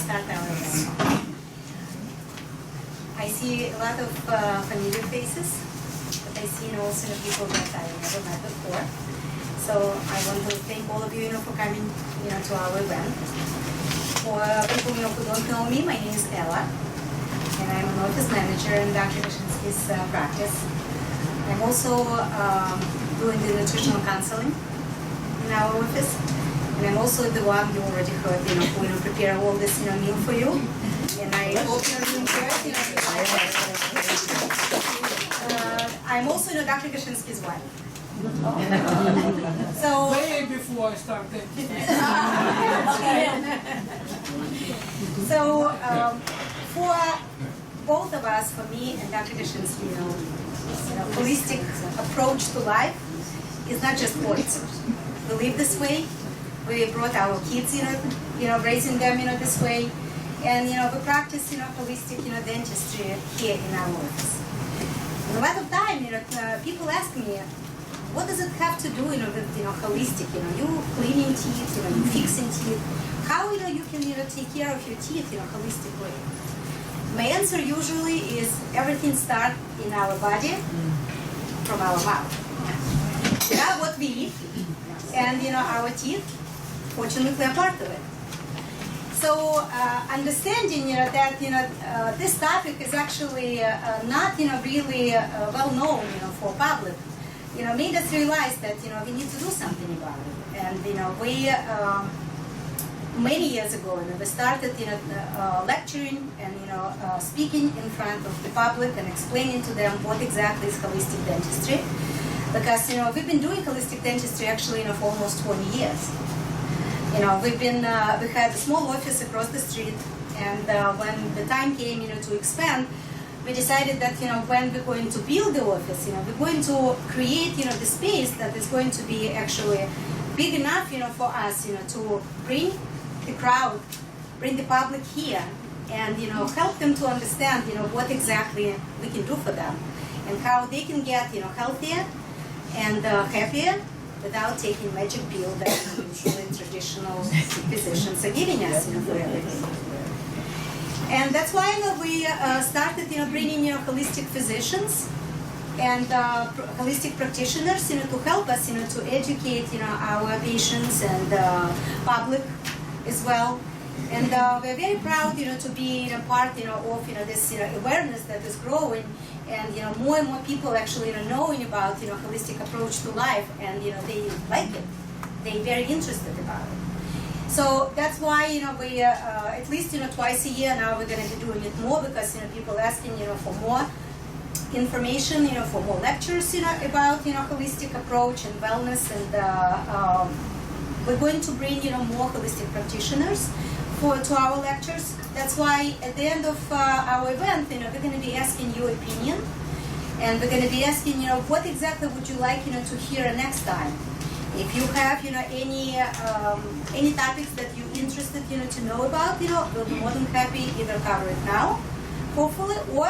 start our event. I see a lot of familiar faces, but I see also people that I never met before. So I want to thank all of you, for coming, to our event. For people, who don't know me, my name is Ella, and I'm an office manager in Dr. Gashinsky's practice. I'm also doing the nutritional counseling in our office, and I'm also the one you already heard, who prepare all this, meal for you. And I hope you enjoy it. I'm also Dr. Gashinsky's wife. So way before I started. So for both of us, for me and Dr. Gashinsky, holistic approach to life is not just words. We live this way. We brought our kids, raising them, this way, and we practice, holistic, dentistry here in our office. And a lot of time, people ask me, what does it have to do, with, holistic? You cleaning teeth, you fixing teeth. How, you can, take care of your teeth in a holistic way? My answer usually is everything starts in our body from our mouth. Yeah, what we eat, and our teeth, fortunately, are part of it. So understanding that this topic is actually not really well known for public, made us realize that we need to do something about it. And we many years ago, we started lecturing and speaking in front of the public and explaining to them what exactly is holistic dentistry, because we've been doing holistic dentistry actually for almost 20 years. We had a small office across the street, and when the time came to expand, we decided that when we're going to build the office, we're going to create the space that is going to be actually big enough for us to bring the crowd, bring the public here, and help them to understand what exactly we can do for them, and how they can get healthier and happier without taking magic pill that usually traditional physicians are giving us for everything. And that's why we started bringing holistic physicians and holistic practitioners to help us to educate our patients and public as well. And we're very proud to be part of this awareness that is growing, and more and more people actually knowing about holistic approach to life, and they like it. They're very interested about it. So that's why we at least twice a year now we're going to be doing it more, because people asking for more information, for more lectures about holistic approach and wellness, and we're going to bring more holistic practitioners to our lectures. That's why at the end of our event, we're going to be asking your opinion, and we're going to be asking what exactly would you like to hear next time. If you have any topics that you're interested to know about, we'll be more than happy either cover it now, hopefully, or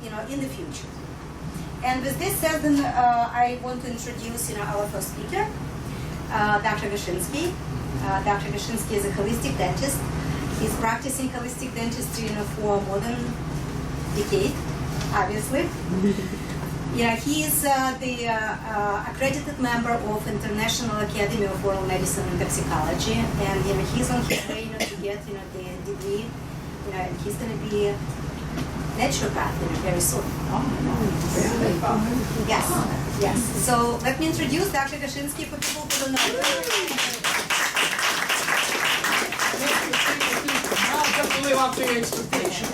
in the future. And with this said, then I want to introduce our first speaker, Dr. Gashinsky. Dr. Gashinsky is a holistic dentist. He's practicing holistic dentistry for more than a decade, obviously. He is the accredited member of International Academy of Oral Medicine and Toxicology, and he's on his way to get the degree, and he's going to be naturopath very soon. Yes. So let me introduce Dr. Gashinsky for people who don't know. Now just live up to your expectations,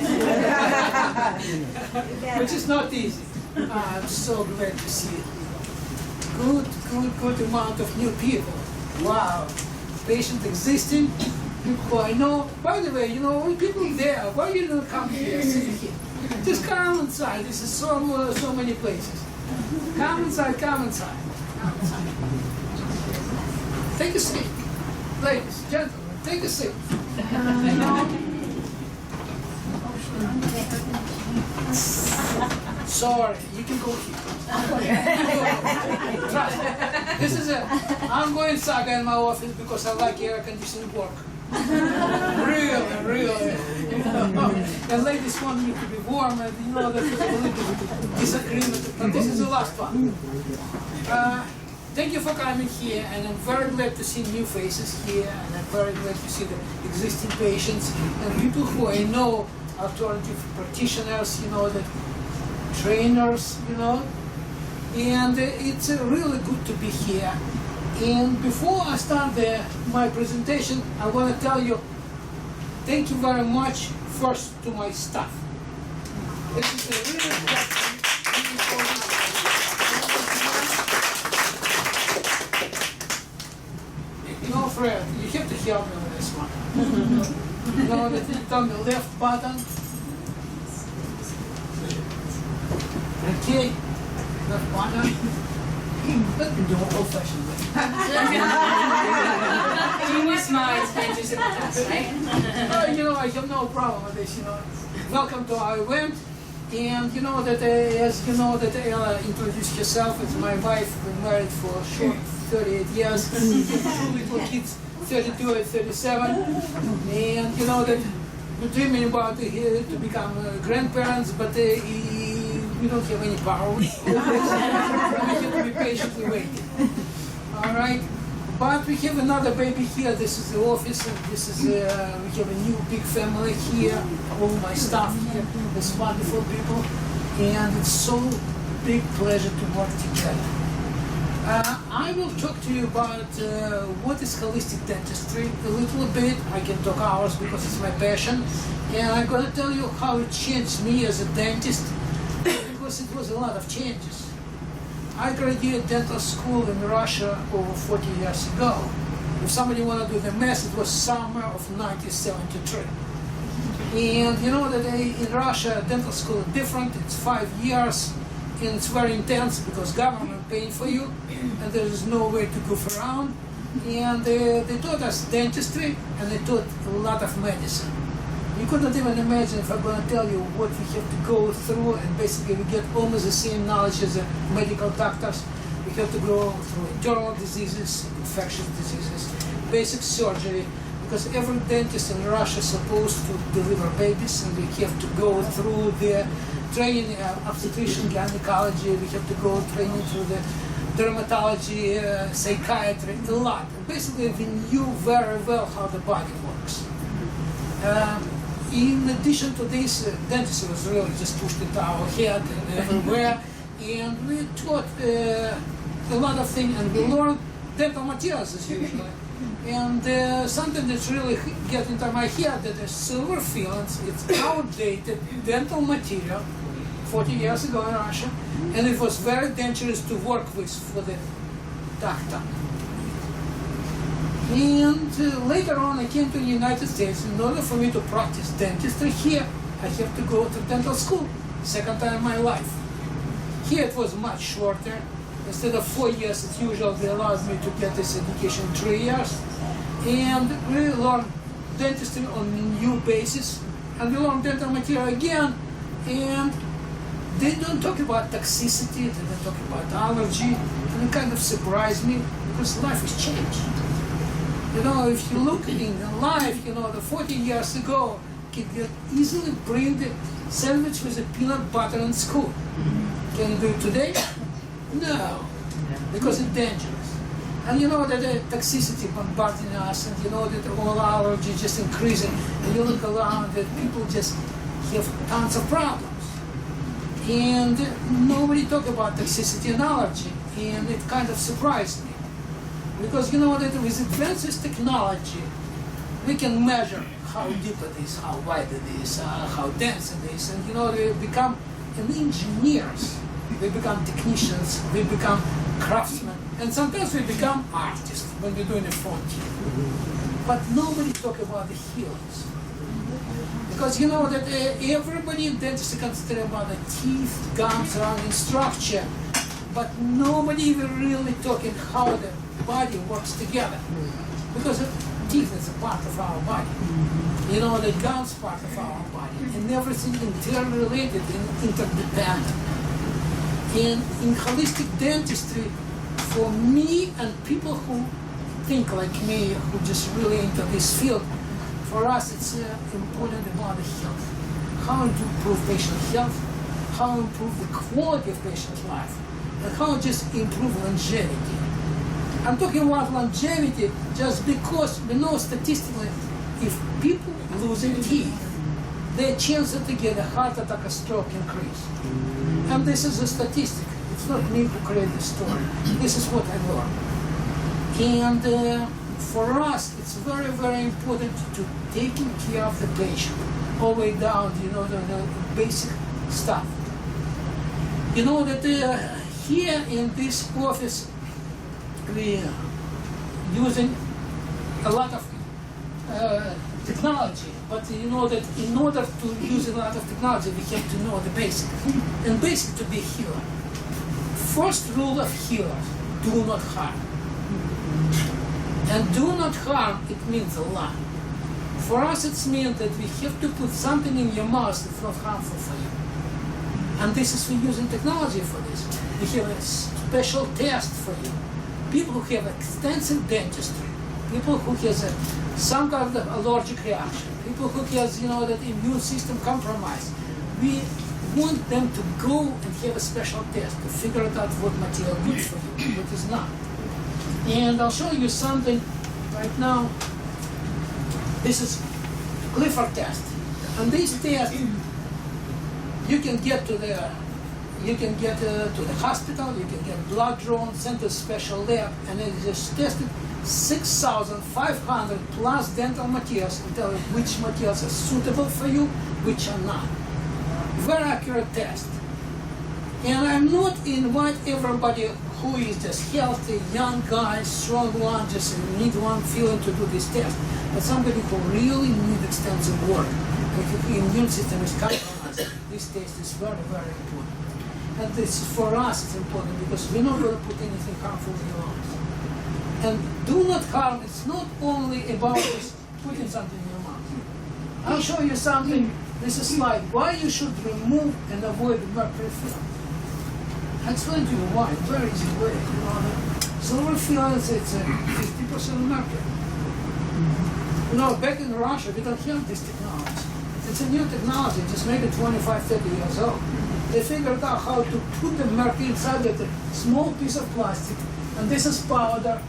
which is not easy. I'm so glad to see it. Good amount of new people. Wow. Patient existing. Who I know. By the way, people there, why you don't come here? Just come inside. This is so many places. Come inside. Take a seat. Ladies, gentlemen, take a seat. Sorry, you can go here. Trust me. This is I'm going saga in my office because I like air conditioning work. Really. And ladies want me to be warm, and you know there's a little bit of disagreement. But this is the last one. Thank you for coming here, and I'm very glad to see new faces here, and I'm very glad to see the existing patients and people who I know, alternative practitioners, you know, that trainers, you know, and it's really good to be here. And before I start my presentation, I want to tell you, thank you very much first to my staff. This is a really you know, Fred, you have to help me with this one. You know, that you tell me left button. Okay, left button. Let me do it old-fashioned way. Genius minds can't do simple tasks, right? You know, I have no problem with this, you know. Welcome to our event. And you know that, as you know, that Ella introduced herself as my wife. We're married for a short 38 years. Two little kids, 32 and 37. And you know that we're dreaming about to become grandparents, but we don't have any power. We have to be patiently waiting. All right. But we have another baby here. This is the office, and this is we have a new big family here. All my staff here, this wonderful people, and it's so big pleasure to work together. I will talk to you about what is holistic dentistry a little bit. I can talk hours because it's my passion, and I'm going to tell you how it changed me as a dentist, because it was a lot of changes. I graduated dental school in Russia over 40 years ago. If somebody want to do the math, it was summer of 1973. And you know that in Russia, dental school is different. It's 5 years, and it's very intense because government paying for you, and there is no way to goof around. And they taught us dentistry, and they taught a lot of medicine. You couldn't even imagine if I'm going to tell you what we have to go through, and basically we get almost the same knowledge as the medical doctors. We have to go through internal diseases, infectious diseases, basic surgery, because every dentist in Russia is supposed to deliver babies, and we have to go through the training, obstetrician, gynecology, we have to go training through the dermatology, psychiatry, a lot. And basically we knew very well how the body works. In addition to this, dentistry was really just pushed into our head and everywhere, and we taught a lot of things, and we learned dental materials as usual. And something that's really get into my head, that the silver fillings, it's outdated dental material 40 years ago in Russia, and it was very dangerous to work with for the doctor. And later on, I came to the United States. In order for me to practice dentistry here, I have to go to dental school, second time in my life. Here it was much shorter. Instead of 4 years as usual, they allowed me to get this education in 3 years. And we learned dentistry on a new basis. And we learned dental material again. And they don't talk about toxicity, they don't talk about allergy. And it kind of surprised me because life has changed. You know, if you look in life, you know, the 40 years ago, you could easily bring the sandwich with a peanut butter in school. Can you do it today? No, because it's dangerous. And you know that the toxicity bombarding us, and you know that all allergy just increasing, and you look around that people just have tons of problems. And nobody talk about toxicity and allergy, and it kind of surprised me. Because you know that with advanced technology, we can measure how deep it is, how wide it is, how dense it is, and you know, we become engineers, we become technicians, we become craftsmen, and sometimes we become artists when we're doing a frontier. But nobody talk about the healings. Because you know that everybody in dentistry consider about the teeth, gums, surrounding structure, but nobody even really talking how the body works together. Because teeth is a part of our body. You know, the gums part of our body, and everything interrelated and interdependent. And in holistic dentistry, for me and people who think like me, who just really into this field, for us it's important about the health. How to improve patient health, how to improve the quality of patient's life, and how to just improve longevity. I'm talking about longevity just because we know statistically if people losing teeth, their chances to get a heart attack or stroke increase. And this is a statistic. It's not me who created the story. This is what I learned. And for us, it's very, very important to taking care of the patient, all the way down, you know, the basic stuff. You know that here in this office, we using a lot of technology, but you know that in order to use a lot of technology, we have to know the basic. And basic to be a healer. First rule of healers, do not harm. And do not harm, it means a lot. For us, it means that we have to put something in your mouth that's not harmful for you. And this is, we're using technology for this. We have a special test for you. People who have extensive dentistry, people who has some kind of allergic reaction, people who has, you know, that immune system compromised. We want them to go and have a special test to figure out what material good for you, what is not. And I'll show you something right now. This is Clifford test. And this test, you can get to the hospital, you can get blood drawn, sent to a special lab, and it is tested 6,500 plus dental materials and tell you which materials are suitable for you, which are not. Very accurate test. And I'm not invite everybody who is just healthy, young guy, strong one, just need one feeling to do this test, but somebody who really need extensive work. If your immune system is compromised, this test is very, very important. And this for us it's important because we're not going to put anything harmful in your lungs. And do not harm, it's not only about just putting something in your mouth. I'll show you something. This is slide. Why you should remove and avoid mercury film. I'll explain to you why. Very easy way. You know, silver films, it's 50% mercury. You know, back in Russia, we don't have this technology. It's a new technology, just maybe 25, 30 years old. They figured out how to put the mercury inside of a small piece of plastic, and this is powder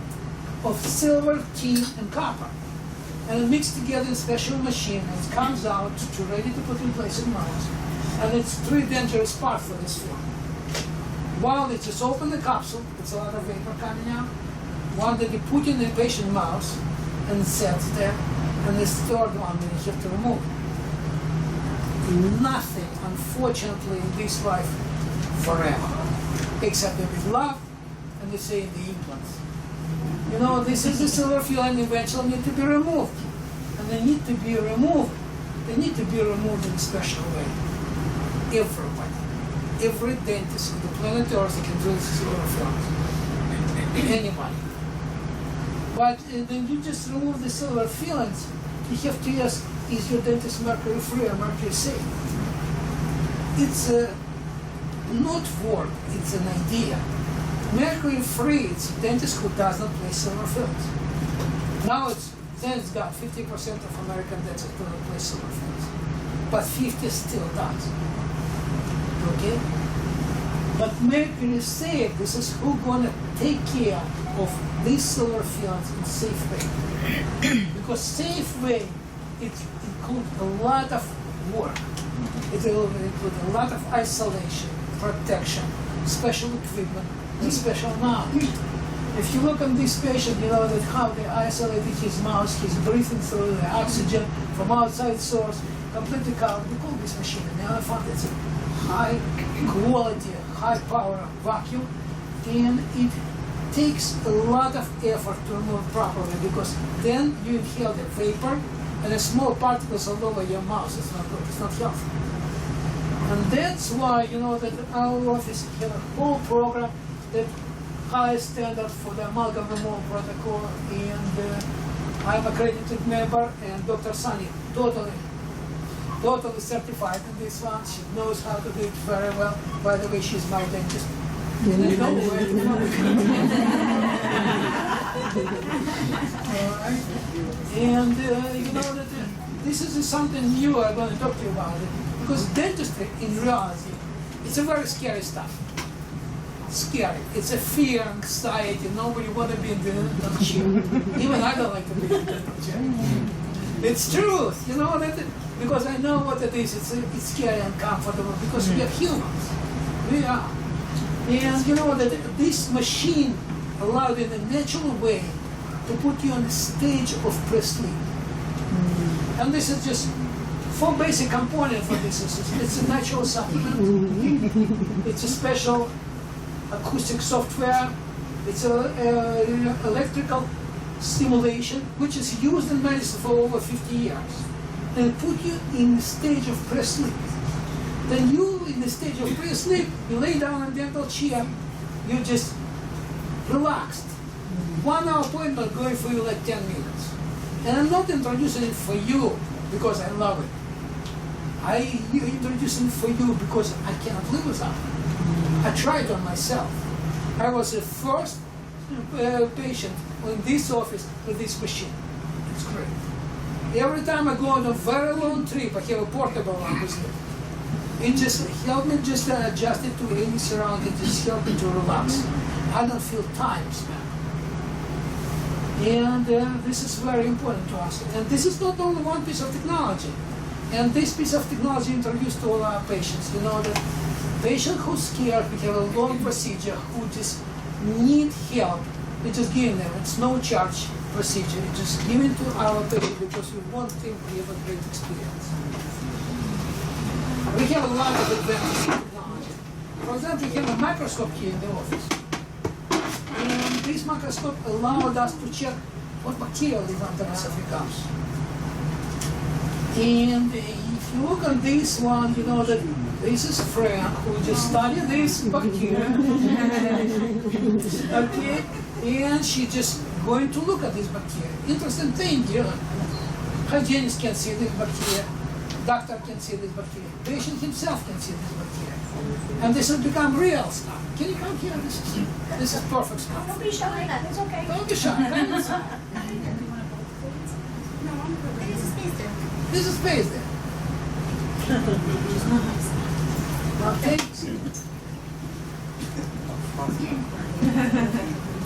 of silver, tin, and copper. And it mixed together in a special machine, and it comes out to ready to put in place in mouth. And it's three dangerous parts for this film. While they just open the capsule, it's a lot of vapor coming out. One that you put in the patient mouth, and it sets there, and this third one that you have to remove. Nothing, unfortunately, in this life forever, except with love, and they say the implants. You know, this is the silver film and eventually need to be removed. And they need to be removed. They need to be removed in a special way. Everybody, every dentist on the planet Earth can do silver films. Anybody. But then you just remove the silver fillings, you have to ask, is your dentist mercury free or mercury safe? It's not word, it's an idea. Mercury free, it's a dentist who does not place silver films. Now it's got 50% of American dentists do not place silver films, but 50 still does. Okay? But mercury safe, this is who gonna take care of these silver films in safe way. Because safe way, it includes a lot of work. It will include a lot of isolation, protection, special equipment, and special knowledge. If you look on this patient, you know that how they isolated his mouth, he's breathing through the oxygen from outside source, completely covered. We call this machine an elephant. It's a high quality, high power vacuum, and it takes a lot of effort to remove properly because then you inhale the vapor and the small particles all over your mouth. It's not good, it's not healthy. And that's why, you know, that our office had a whole program that high standard for the amalgam removal protocol, and I'm accredited member, and Dr. Sunny, totally certified in this one. She knows how to do it very well. By the way, she's my dentist. And I know where to come. All right. And you know that this is something new I'm going to talk to you about it. Because dentistry, in reality, it's a very scary stuff. Scary. It's a fear, anxiety. Nobody want to be in the dental chair. Even I don't like to be in the dental chair. It's truth, you know that. Because I know what it is. It's scary and uncomfortable because we are humans. We are. And you know that this machine allowed in a natural way to put you on the stage of pre-sleep. And this is just 4 basic components for this. It's a natural supplement. It's a special acoustic software. It's electrical stimulation, which is used in medicine for over 50 years. And put you in the stage of pre-sleep. Then you, in the stage of pre-sleep, you lay down in the dental chair, you just relaxed. 1 hour appointment going for you like 10 minutes. And I'm not introducing it for you because I love it. I introduce it for you because I cannot live without it. I tried on myself. I was the first patient in this office with this machine. It's great. Every time I go on a very long trip, I have a portable one with me. It just helped me just adjust it to any surrounding, just helped me to relax. I don't feel tired, man. And this is very important to us. And this is not only one piece of technology. And this piece of technology introduced to all our patients. You know that patient who's scared, we have a long procedure, who just need help, we just give them. It's no charge procedure. We just give it to our patient because we want them to have a great experience. We have a lot of advances in technology. For example, we have a microscope here in the office. And this microscope allowed us to check what bacteria live under the surface. And if you look at this one, you know that this is Frank who just studied this bacteria. Okay? And she just going to look at this bacteria. Interesting thing, you know. Hygienist can see this bacteria. Doctor can see this bacteria. Patient himself can see this bacteria. And this has become real stuff. Can you come here? This is perfect stuff. Don't be shy. It's okay. Don't be shy. Come inside. There's a space there. There's a space there. Okay.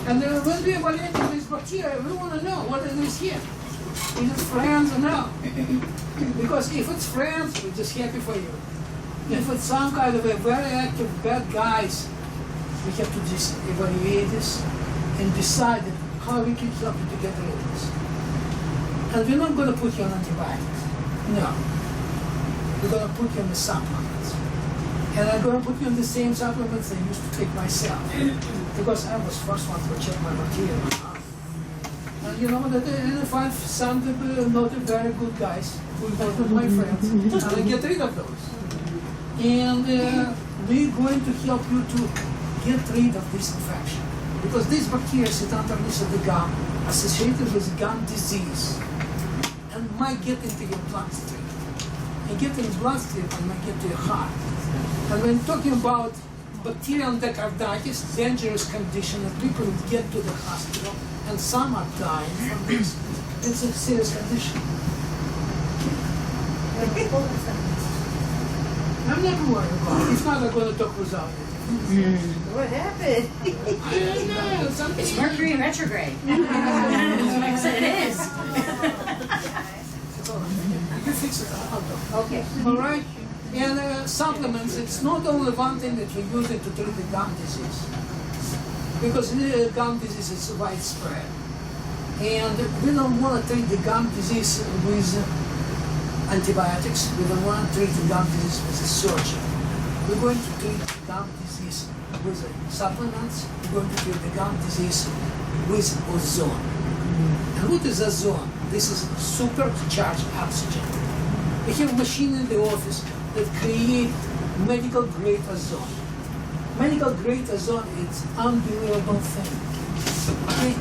And when we evaluate this bacteria, we want to know what it is here. Is it friends or no? Because if it's friends, we're just happy for you. If it's some kind of a very active bad guys, we have to just evaluate this and decide how we can help you to get rid of this. And we're not going to put you on antibiotics. No. We're going to put you on the supplements. And I'm going to put you on the same supplements I used to take myself. Because I was first one to check my material. And you know that I find some not very good guys who are my friends. And I get rid of those. And we're going to help you to get rid of this infection. Because these bacteria sit underneath of the gum, associated with gum disease, and might get into your bloodstream. And get in the bloodstream and might get to your heart. And when talking about bacterial endocarditis, dangerous condition that people get to the hospital, and some are dying from this. It's a serious condition. I'm not worried about it. If not, I'm going to talk without it. What happened? I don't know. Something. It's Mercury in retrograde. I said it is. You fix it out. Okay. All right? And supplements, it's not only one thing that we're using to treat the gum disease. Because gum disease is widespread. And we don't want to treat the gum disease with antibiotics. We don't want to treat the gum disease with surgery. We're going to treat the gum disease with supplements. We're going to treat the gum disease with ozone. And what is ozone? This is supercharged oxygen. We have a machine in the office that create medical grade ozone. Medical grade ozone is unbelievable thing. Okay?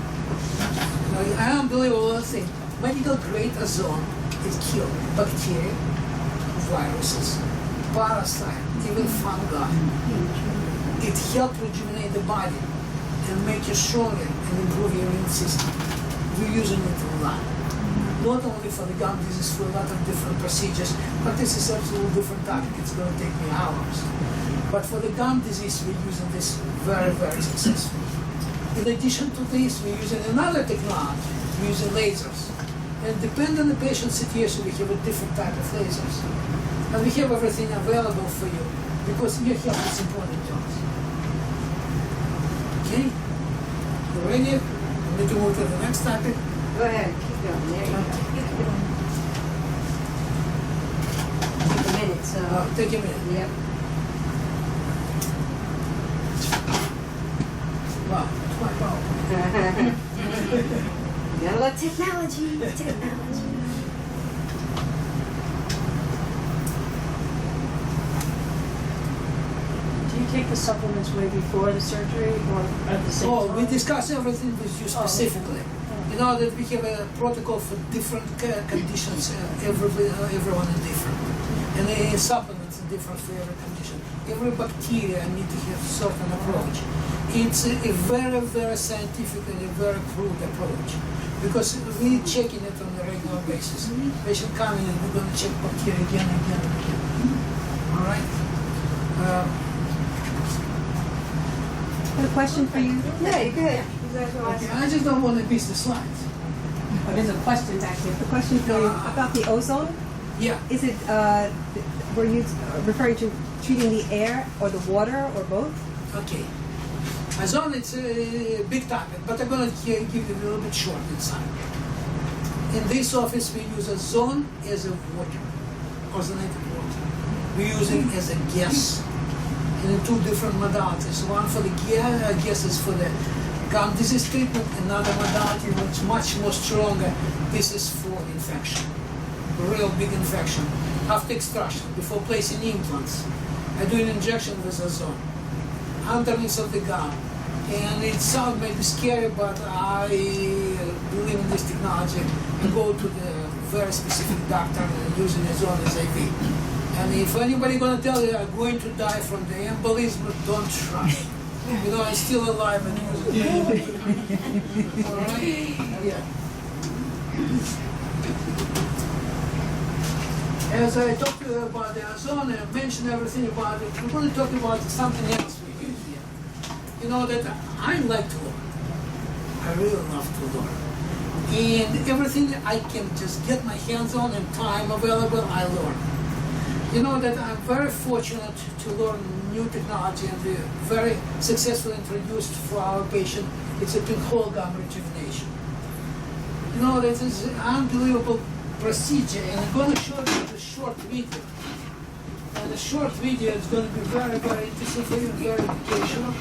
Unbelievable thing. medical grade ozone, it kills bacteria, viruses, parasites, even fungi. It helps rejuvenate the body and make you stronger and improve your immune system. We're using it a lot. Not only for the gum disease, for a lot of different procedures, but this is absolutely different topic. It's going to take me hours. But for the gum disease, we're using this very, very successfully. In addition to this, we're using another technology. We're using lasers. And depending on the patient's situation, we have a different type of lasers. And we have everything available for you because your health is important to us. Okay? You ready? We need to move to the next topic. Go ahead, keep going. There you go. Take a minute, so. Take a minute. Yep. Wow, it's my power. Gotta love technology. Technology. Do you take the supplements way before the surgery or at the same time? We discuss everything with you specifically. You know that we have a protocol for different conditions. Everyone is different. And the supplements are different for every condition. Every bacteria need to have certain approach. It's a very, very scientific and a very crude approach. Because we're checking it on a regular basis. Patient coming and we're going to check bacteria again and again and again. All right? I have a question for you. Yeah, you're good. You guys are Okay, awesome. I just don't want to miss the slides. Oh, there's a question back here. The question for you about the ozone. Yeah. Is it, were you referring to treating the air or the water or both? Okay. Ozone, it's a big topic, but I'm going to give you a little bit short inside. In this office, we use ozone as a water, ozonated water. We're using as a gas in two different modalities. One for the gases for the gum disease treatment, another modality which is much more stronger. This is for infection, real big infection. After extraction, before placing implants, I do an injection with ozone underneath of the gum. And it sounds maybe scary, but I believe in this technology. I go to the very specific doctor using ozone as IV. And if anybody gonna tell you I'm going to die from the embolism, don't try. You know, I'm still alive and using it. All right? Yeah. As I talked to you about the ozone and mentioned everything about it, we're going to talk about something else we use here. You know that I like to learn. I really love to learn. And everything I can just get my hands on and time available, I learn. You know that I'm very fortunate to learn new technology and very successfully introduced for our patient. It's a pinhole gum rejuvenation. You know that is an unbelievable procedure, and I'm going to show you the short video. And the short video is going to be very, very interesting for you, very educational.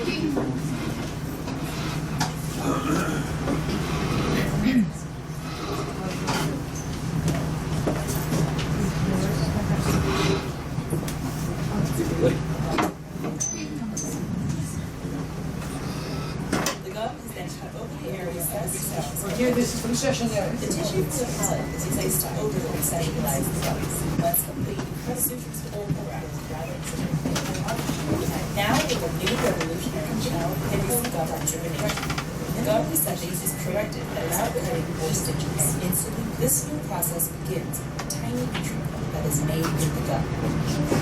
The gum is then cut over the area of the cells. Okay, this is recession area. The tissue from the palate is placed over to stabilize the gums. Once complete, the sutures pull around rather than now with a new revolutionary channel heading gum rejuvenation. The gum resetting is corrected without cutting more stitches. Instantly, this new process begins with a tiny nutrient that is made in the gum.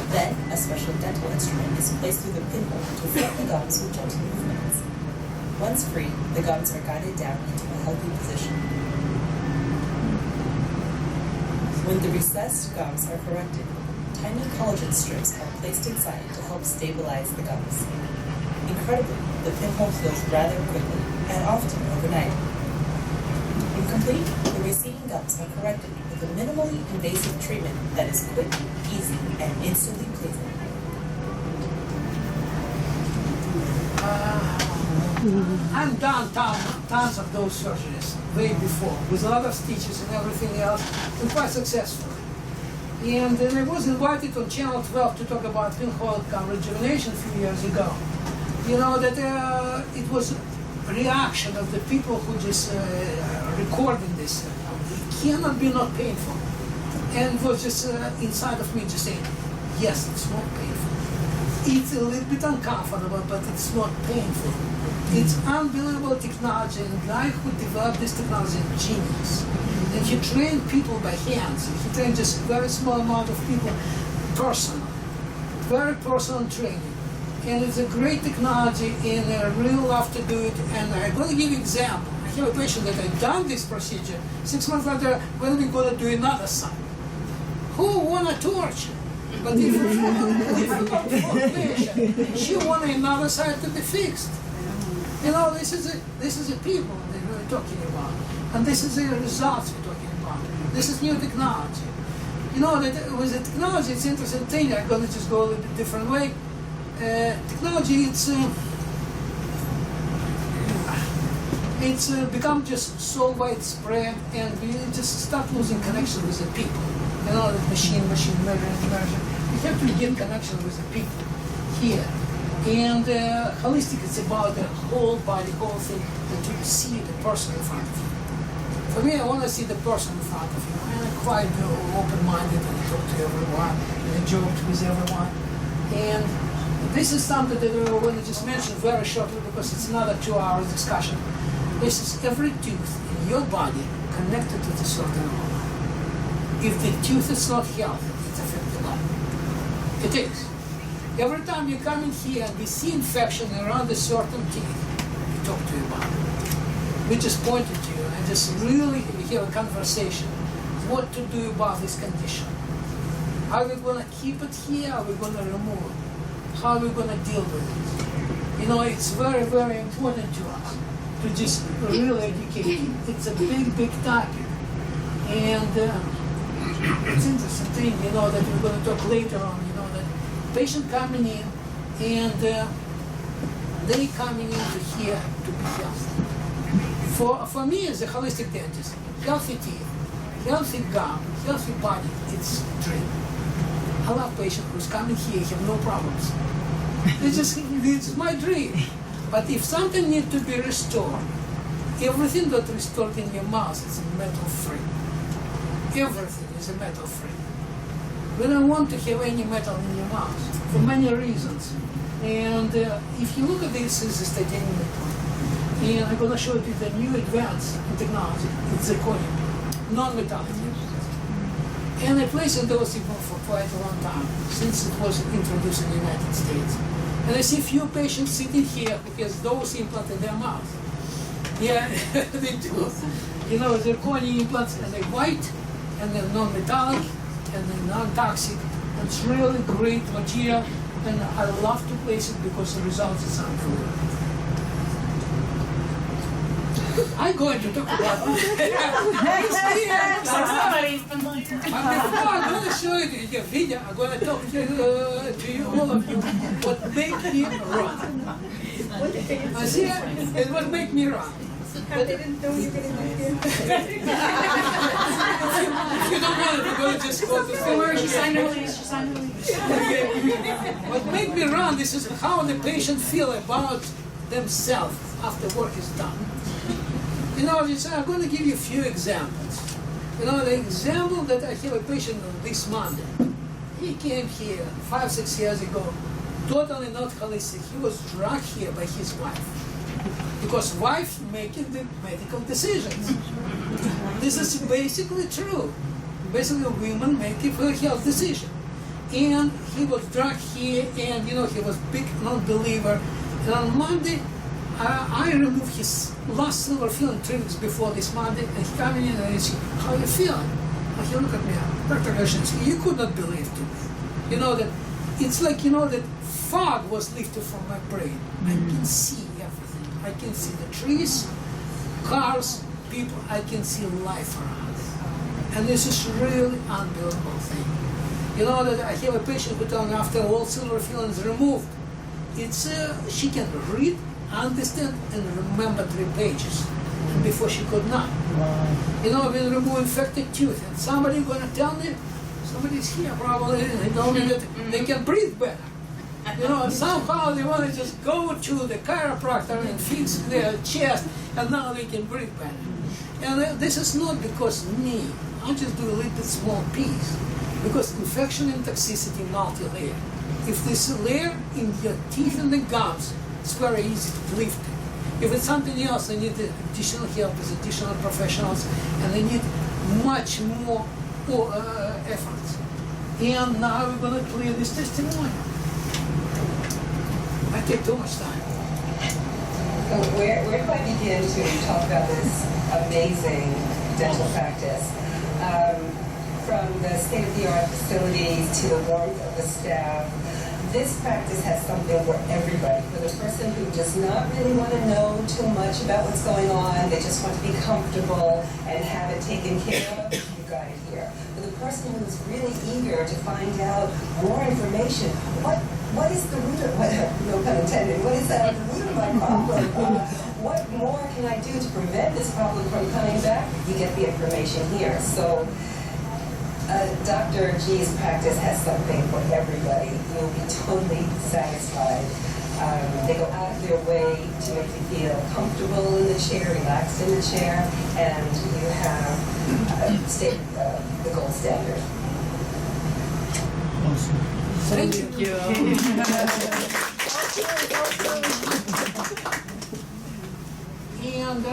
Then, a special dental instrument is placed through the pinhole to fit the gums with gentle movements. Once free, the gums are guided down into a healthy position. When the recessed gums are corrected, tiny collagen strips are placed inside to help stabilize the gums. Incredibly, the pinhole heals rather quickly and often overnight. When complete, the receding gums are corrected with a minimally invasive treatment that is quick, easy, and instantly pleasing. I've done tons of those surgeries way before, with a lot of stitches and everything else, and quite successfully. And then I was invited on Channel 12 to talk about pinhole gum rejuvenation a few years ago. You know that it was a reaction of the people who just recording this, cannot be not painful. And it was just inside of me just saying, yes, it's not painful. It's a little bit uncomfortable, but it's not painful. It's unbelievable technology, and the guy who developed this technology is genius. And he trained people by hands. He trained just a very small amount of people, personal, very personal training. And it's a great technology, and I really love to do it. And I'm going to give you an example. I have a patient that had done this procedure. 6 months later, when we're going to do another side. Who won a torch? But if you got one patient, she wanted another side to be fixed. You know, this is the people that we're talking about, and this is the results we're talking about. This is new technology. You know that with the technology, it's interesting thing. I'm going to just go a little bit different way. Technology, it's become just so widespread, and we just start losing connection with the people. You know, the machine, measure. We have to get connection with the people here. And holistic, it's about the whole body, whole thing, and to see the person in front of you. For me, I want to see the person in front of you. And I'm quite open-minded, and I talk to everyone, and I joke with everyone. And this is something that I want to just mention very shortly because it's another 2 hours discussion. This is every tooth in your body connected to the certain organ. If the tooth is not healthy, it affects your life. It is. Every time you come in here and we see infection around a certain teeth, we talk to you about it. We just pointed to you and just really have a conversation. What to do about this condition? Are we going to keep it here? Are we going to remove it? How are we going to deal with it? You know, it's very, very important to us to just really educate you. It's a big, big topic. And it's interesting thing, you know, that we're going to talk later on, you know, that patient coming in and they coming into here to be healthy. For me as a holistic dentist, healthy teeth, healthy gum, healthy body, it's a dream. I love patients who's coming here, have no problems. It's my dream. But if something needs to be restored, everything that's restored in your mouth is metal free. Everything is a metal free. We don't want to have any metal in your mouth for many reasons. And if you look at this, this is the titanium implant. And I'm going to show you the new advance in technology. It's zirconium, non-metallic. And I placed in those people for quite a long time, since it was introduced in the United States. And I see few patients sitting here who has those implants in their mouth. Yeah, they do. You know, zirconium implants, and they're white, and they're non-metallic, and they're non-toxic. And it's really great material, and I love to place it because the results is unbelievable. I'm going to talk about Somebody's familiar. I'm going to show you the video. I'm going to talk to you, all of you, what make me run. I see it what make me run. I didn't know you were going to do If you don't want it, you're going to just go to Don't worry, she signed her release. She signed her release. What make me run, this is how the patient feel about themselves after work is done. You know, I'm going to give you a few examples. You know, the example that I have a patient this Monday. He came here 5-6 years ago, totally not holistic. He was dragged here by his wife. Because wife making the medical decisions. This is basically true. Basically, women make a health decision. And he was dragged here, and you know, he was big non-believer. And on Monday, I removed his last silver filling 3 weeks before this Monday, and he came in and he said, "How are you feeling?" And he looked at me, "Dr. Gashinsky, you could not believe to me. You know that it's like, you know, that fog was lifted from my brain. I can see everything. I can see the trees, cars, people. I can see life around. And this is really unbelievable thing. You know that I have a patient who told me after all silver fillings removed, it's she can read, understand, and remember 3 pages. And before she could not. You know, when remove infected tooth, and somebody gonna tell me, somebody's here probably, and they tell me that they can breathe better. You know, somehow they want to just go to the chiropractor and fix their chest, and now they can breathe better. And this is not because me. I just do a little bit small piece. Because infection and toxicity multi-layer. If this layer in your teeth and the gums, it's very easy to lift it. If it's something else, I need additional help with additional professionals, and I need much more efforts. And now we're going to play this testimonial. I take too much time. So where do I begin to talk about this amazing dental practice? From the state-of-the-art facilities to the warmth of the staff, this practice has something for everybody. For the person who does not really want to know too much about what's going on, they just want to be comfortable and have it taken care of, you got it here. For the person who's really eager to find out more information, what is the root of, no pun intended, what is the root of my problem? What more can I do to prevent this problem from coming back? You get the information here. So Dr. G's practice has something for everybody. You'll be totally satisfied. They go out of their way to make you feel comfortable in the chair, relaxed in the chair, and you have the gold standard. Thank you. And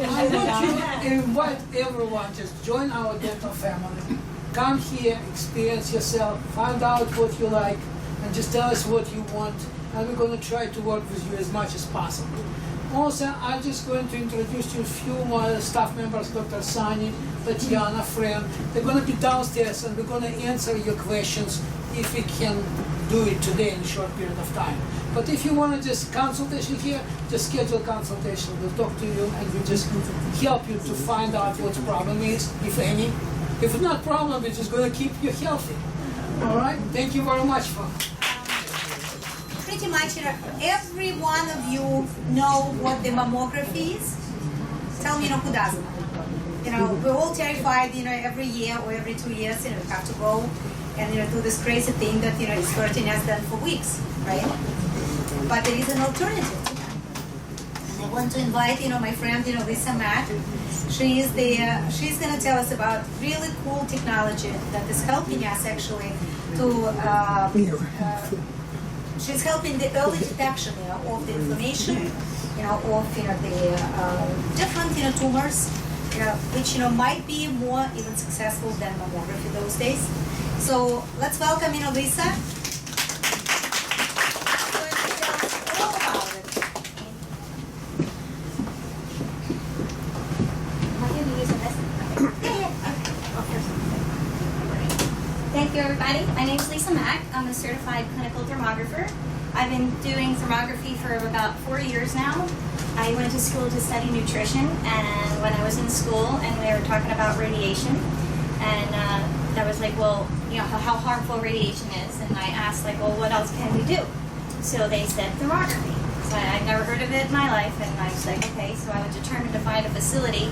I want to invite everyone, just join our dental family. Come here, experience yourself, find out what you like, and just tell us what you want, and we're going to try to work with you as much as possible. Also, I'm just going to introduce you a few more staff members, Dr. Sani, Tatiana, friend. They're going to be downstairs, and we're going to answer your questions if we can do it today in a short period of time. But if you want to just consultation here, just schedule consultation. We'll talk to you, and we'll just help you to find out what the problem is, if any. If it's not a problem, we're just going to keep you healthy. All right? Thank you very much for Pretty much, every one of you know what the mammography is. Tell me, who doesn't? We're all terrified, every year or every 2 years, we have to go and, do this crazy thing that, is hurting us then for weeks, right? But there is an alternative to that. And I want to invite, my friend, Lisa Mack. She's going to tell us about really cool technology that is helping us actually to, she's helping the early detection, of the inflammation, of, the different, tumors, which, might be more even successful than mammography those days. So let's welcome, Lisa. Thank you, everybody. My name is Lisa Mack. I'm a certified clinical thermographer. I've been doing thermography for about 4 years now. I went to school to study nutrition, and when I was in school and we were talking about radiation, and I was like, well, how harmful radiation is, and I asked, like, well, what else can we do? So they said thermography. So I'd never heard of it in my life, and I was like, okay. So I was determined to find a facility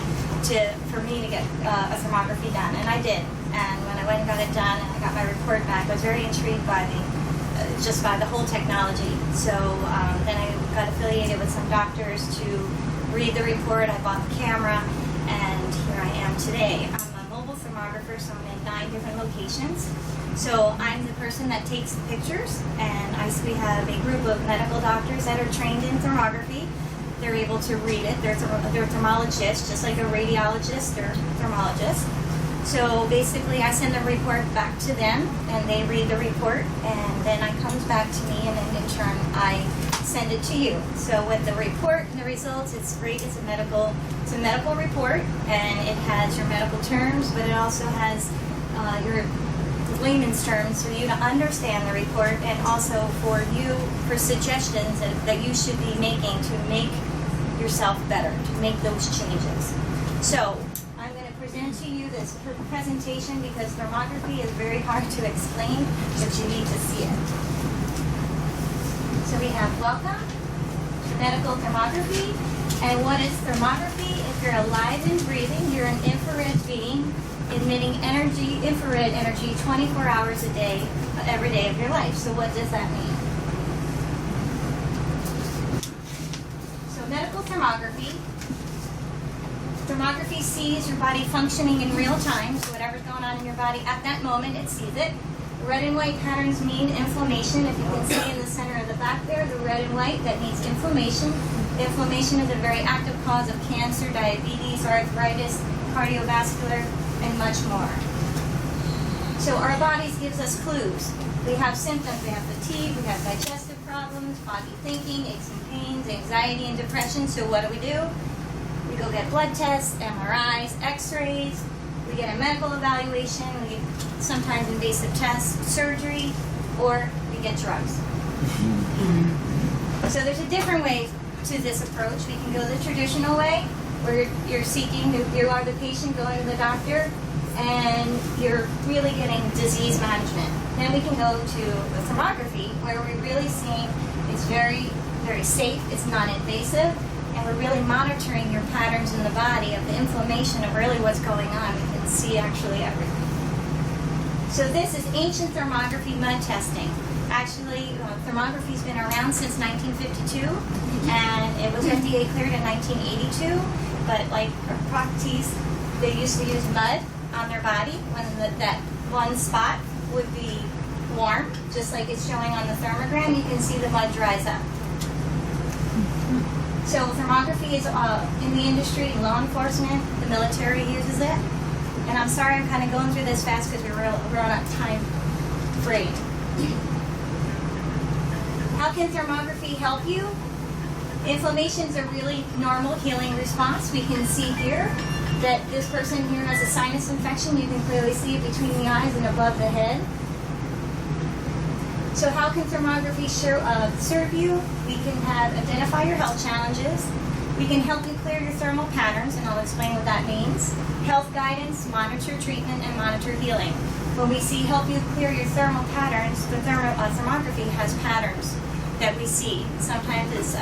for me to get a thermography done, and I did. And when I went and got it done and I got my report back, I was very intrigued by just by the whole technology. So then I got affiliated with some doctors to read the report. I bought the camera, and here I am today. I'm a mobile thermographer, so I'm in 9 different locations. So I'm the person that takes the pictures, and we have a group of medical doctors that are trained in thermography. They're able to read it. They're thermologists, just like a radiologist or thermologist. So basically, I send the report back to them, and they read the report, and then it comes back to me, and then in turn, I send it to you. So with the report and the results, it's great. It's a medical report, and it has your medical terms, but it also has your layman's terms for you to understand the report, and also for suggestions that you should be making to make yourself better, to make those changes. So I'm going to present to you this presentation because thermography is very hard to explain, but you need to see it. So we have welcome to medical thermography. And what is thermography? If you're alive and breathing, you're an infrared being emitting infrared energy 24 hours a day, every day of your life. So what does that mean? So medical thermography. Thermography sees your body functioning in real time, so whatever's going on in your body at that moment, it sees it. Red and white patterns mean inflammation. If you can see in the center of the back there, the red and white, that means inflammation. Inflammation is a very active cause of cancer, diabetes, arthritis, cardiovascular, and much more. So our bodies gives us clues. We have symptoms. We have fatigue, we have digestive problems, foggy thinking, aches and pains, anxiety and depression. So what do? We go get blood tests, MRIs, x-rays. We get a medical evaluation. We get sometimes invasive tests, surgery, or we get drugs. So there's a different way to this approach. We can go the traditional way, where you're seeking, you are the patient going to the doctor, and you're really getting disease management. Then we can go to the thermography, where we're really seeing it's very, very safe, it's non-invasive, and we're really monitoring your patterns in the body of the inflammation of really what's going on. We can see actually everything. So this is ancient thermography mud testing. Actually, thermography's been around since 1952, and it was FDA cleared in 1982. But like Hippocrates, they used to use mud on their body when that one spot would be warm, just like it's showing on the thermogram. You can see the mud dries up. So thermography is in the industry, law enforcement, the military uses it. And I'm sorry I'm kind of going through this fast because we're on a time frame. How can thermography help you? Inflammation is a really normal healing response. We can see here that this person here has a sinus infection. You can clearly see it between the eyes and above the head. So how can thermography serve you? We can identify your health challenges. We can help you clear your thermal patterns, and I'll explain what that means. Health guidance, monitor treatment, and monitor healing. When we see help you clear your thermal patterns, the thermography has patterns that we see. Sometimes it's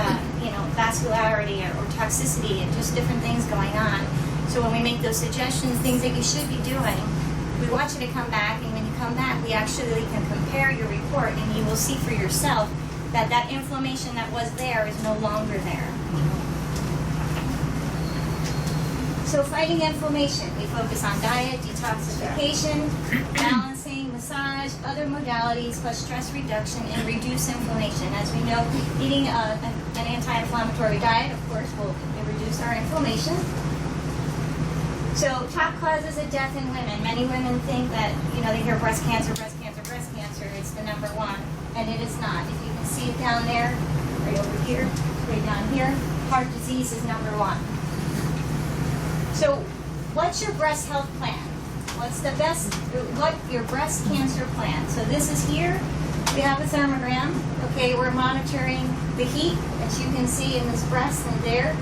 vascularity or toxicity and just different things going on. So when we make those suggestions, things that you should be doing, we want you to come back, and when you come back, we actually can compare your report, and you will see for yourself that that inflammation that was there is no longer there. So fighting inflammation, we focus on diet, detoxification, balancing, massage, other modalities, plus stress reduction, and reduce inflammation. As we know, eating an anti-inflammatory diet, of course, will reduce our inflammation. So top causes of death in women. Many women think that, they hear breast cancer, it's the number one, and it is not. If you can see it down there, right over here, right down here, heart disease is number one. So what's your breast health plan? What's your breast cancer plan? So this is here, we have a thermogram. Okay, we're monitoring the heat, as you can see in this breast and there.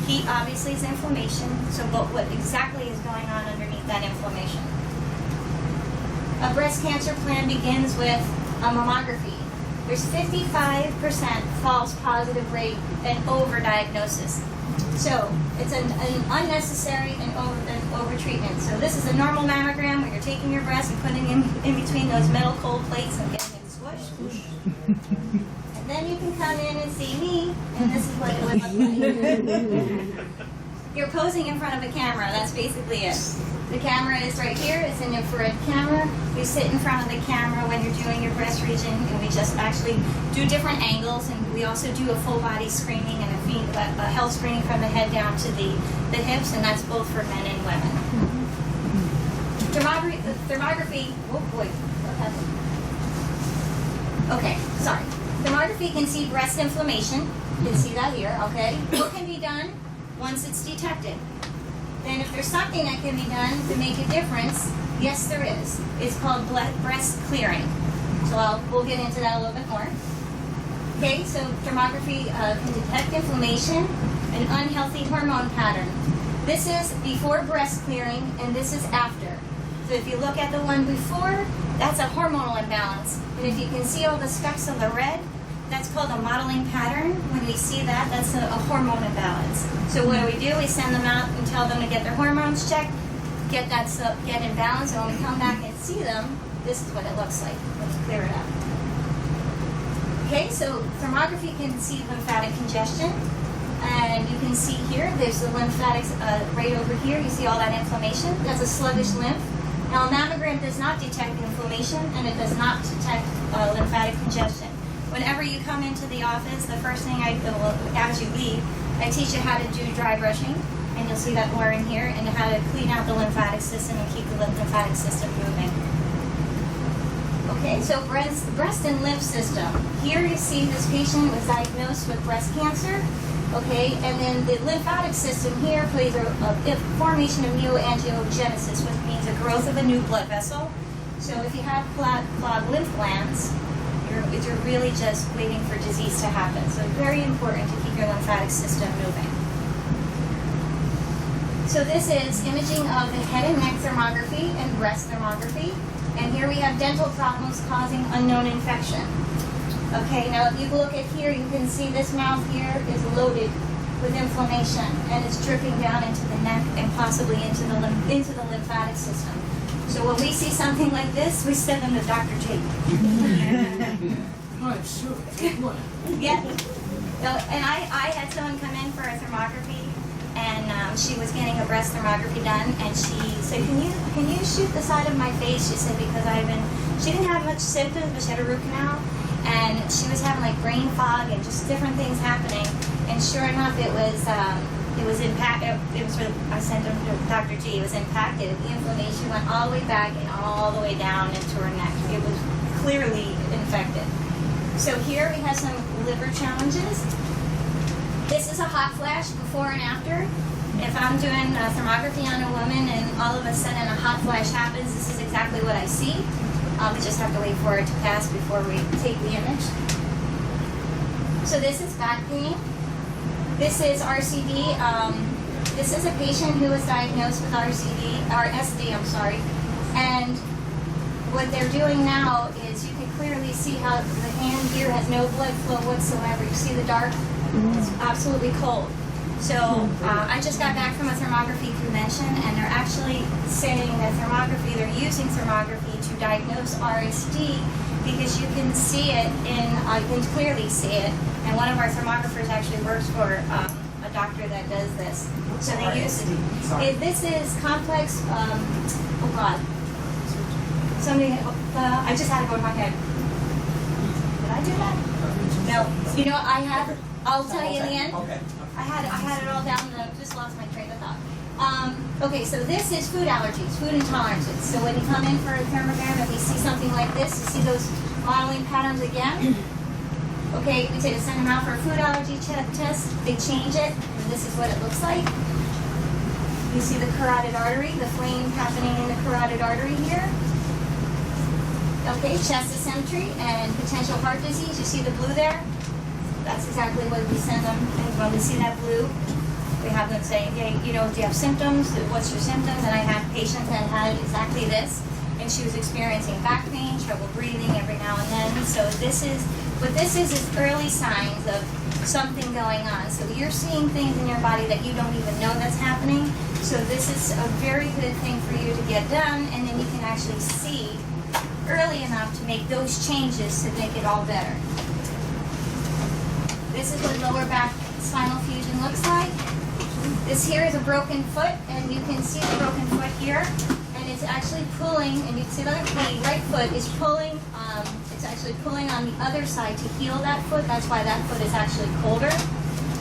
Heat obviously is inflammation, but what exactly is going on underneath that inflammation? A breast cancer plan begins with a mammography. There's 55% false positive rate and overdiagnosis. So it's an unnecessary and over-treatment. So this is a normal mammogram where you're taking your breast and putting it in between those metal cold plates and getting it squished. And then you can come in and see me, and this is what it would look like. You're posing in front of a camera. That's basically it. The camera is right here. It's an infrared camera. You sit in front of the camera when you're doing your breast region, and we just actually do different angles, and we also do a full body screening and a health screening from the head down to the hips, and that's both for men and women. Thermography, oh boy, what happened? Okay, sorry. Thermography can see breast inflammation. You can see that here, okay? What can be done once it's detected? Then if there's something that can be done to make a difference, yes there is. It's called breast clearing. So we'll get into that a little bit more. Okay, so thermography can detect inflammation, an unhealthy hormone pattern. This is before breast clearing, and this is after. So if you look at the one before, that's a hormonal imbalance. And if you can see all the specks of the red, that's called a modeling pattern. When we see that, that's a hormone imbalance. So what do? We send them out and tell them to get their hormones checked, get in balance, and when we come back and see them, this is what it looks like. Let's clear it up. Okay, so thermography can see lymphatic congestion, And you can see here, there's the lymphatics right over here. You see all that inflammation. That's a sluggish lymph. Now, a mammogram does not detect inflammation, and it does not detect lymphatic congestion. Whenever you come into the office, the first thing as you leave, I teach you how to do dry brushing, and you'll see that more in here, and how to clean out the lymphatic system and keep the lymphatic system moving. Okay, so breast and lymph system. Here you see this patient was diagnosed with breast cancer. Okay, and then the lymphatic system here plays a formation of neoangiogenesis, which means a growth of a new blood vessel. So if you have clogged lymph glands, you're really just waiting for disease to happen. So very important to keep your lymphatic system moving. So this is imaging of the head and neck thermography and breast thermography. And here we have dental problems causing unknown infection. Okay, now if you look at here, you can see this mouth here is loaded with inflammation, and it's dripping down into the neck and possibly into the lymphatic system. So when we see something like this, we send them to Dr. J. Oh, sure. Good one. Yeah. No, and I had someone come in for a thermography, and she was getting a breast thermography done, and she said, "Can you shoot the side of my face?" She said, because she didn't have much symptoms, but she had a root canal, and she was having like brain fog and just different things happening. And sure enough, it was impacted. I sent them to Dr. G. It was impacted. The inflammation went all the way back and all the way down into her neck. It was clearly infected. So here we have some liver challenges. This is a hot flash before and after. If I'm doing a thermography on a woman and all of a sudden a hot flash happens, this is exactly what I see. We just have to wait for it to pass before we take the image. So this is back pain. This is RCD. This is a patient who was diagnosed with SD, and what they're doing now is you can clearly see how the hand here has no blood flow whatsoever. You see the dark? It's absolutely cold. So I just got back from a thermography convention, and they're actually saying that they're using thermography to diagnose RSD because you can see it you can clearly see it. And one of our thermographers actually works for a doctor that does this. So they use it. This is complex, oh God. I just had to go to my head. Did I do that? No. You know, I'll tell you in the end. Okay. I had it all down and I just lost my train of thought. Okay, so this is food allergies, food intolerances. So when you come in for a thermogram and we see something like this, you see those modeling patterns again. Okay, we send them out for a food allergy test. They change it, and this is what it looks like. You see the carotid artery, the flame happening in the carotid artery here. Okay, chest asymmetry and potential heart disease. You see the blue there? That's exactly what we send them. And when we see that blue, we have them say, hey, do you have symptoms? What's your symptoms? And I had a patient that had exactly this, and she was experiencing back pain, trouble breathing every now and then. So this is early signs of something going on. So you're seeing things in your body that you don't even know that's happening. So this is a very good thing for you to get done, and then you can actually see early enough to make those changes to make it all better. This is what lower back spinal fusion looks like. This here is a broken foot, and you can see the broken foot here, and it's actually pulling, and you can see that the right foot is pulling, it's actually pulling on the other side to heal that foot. That's why that foot is actually colder.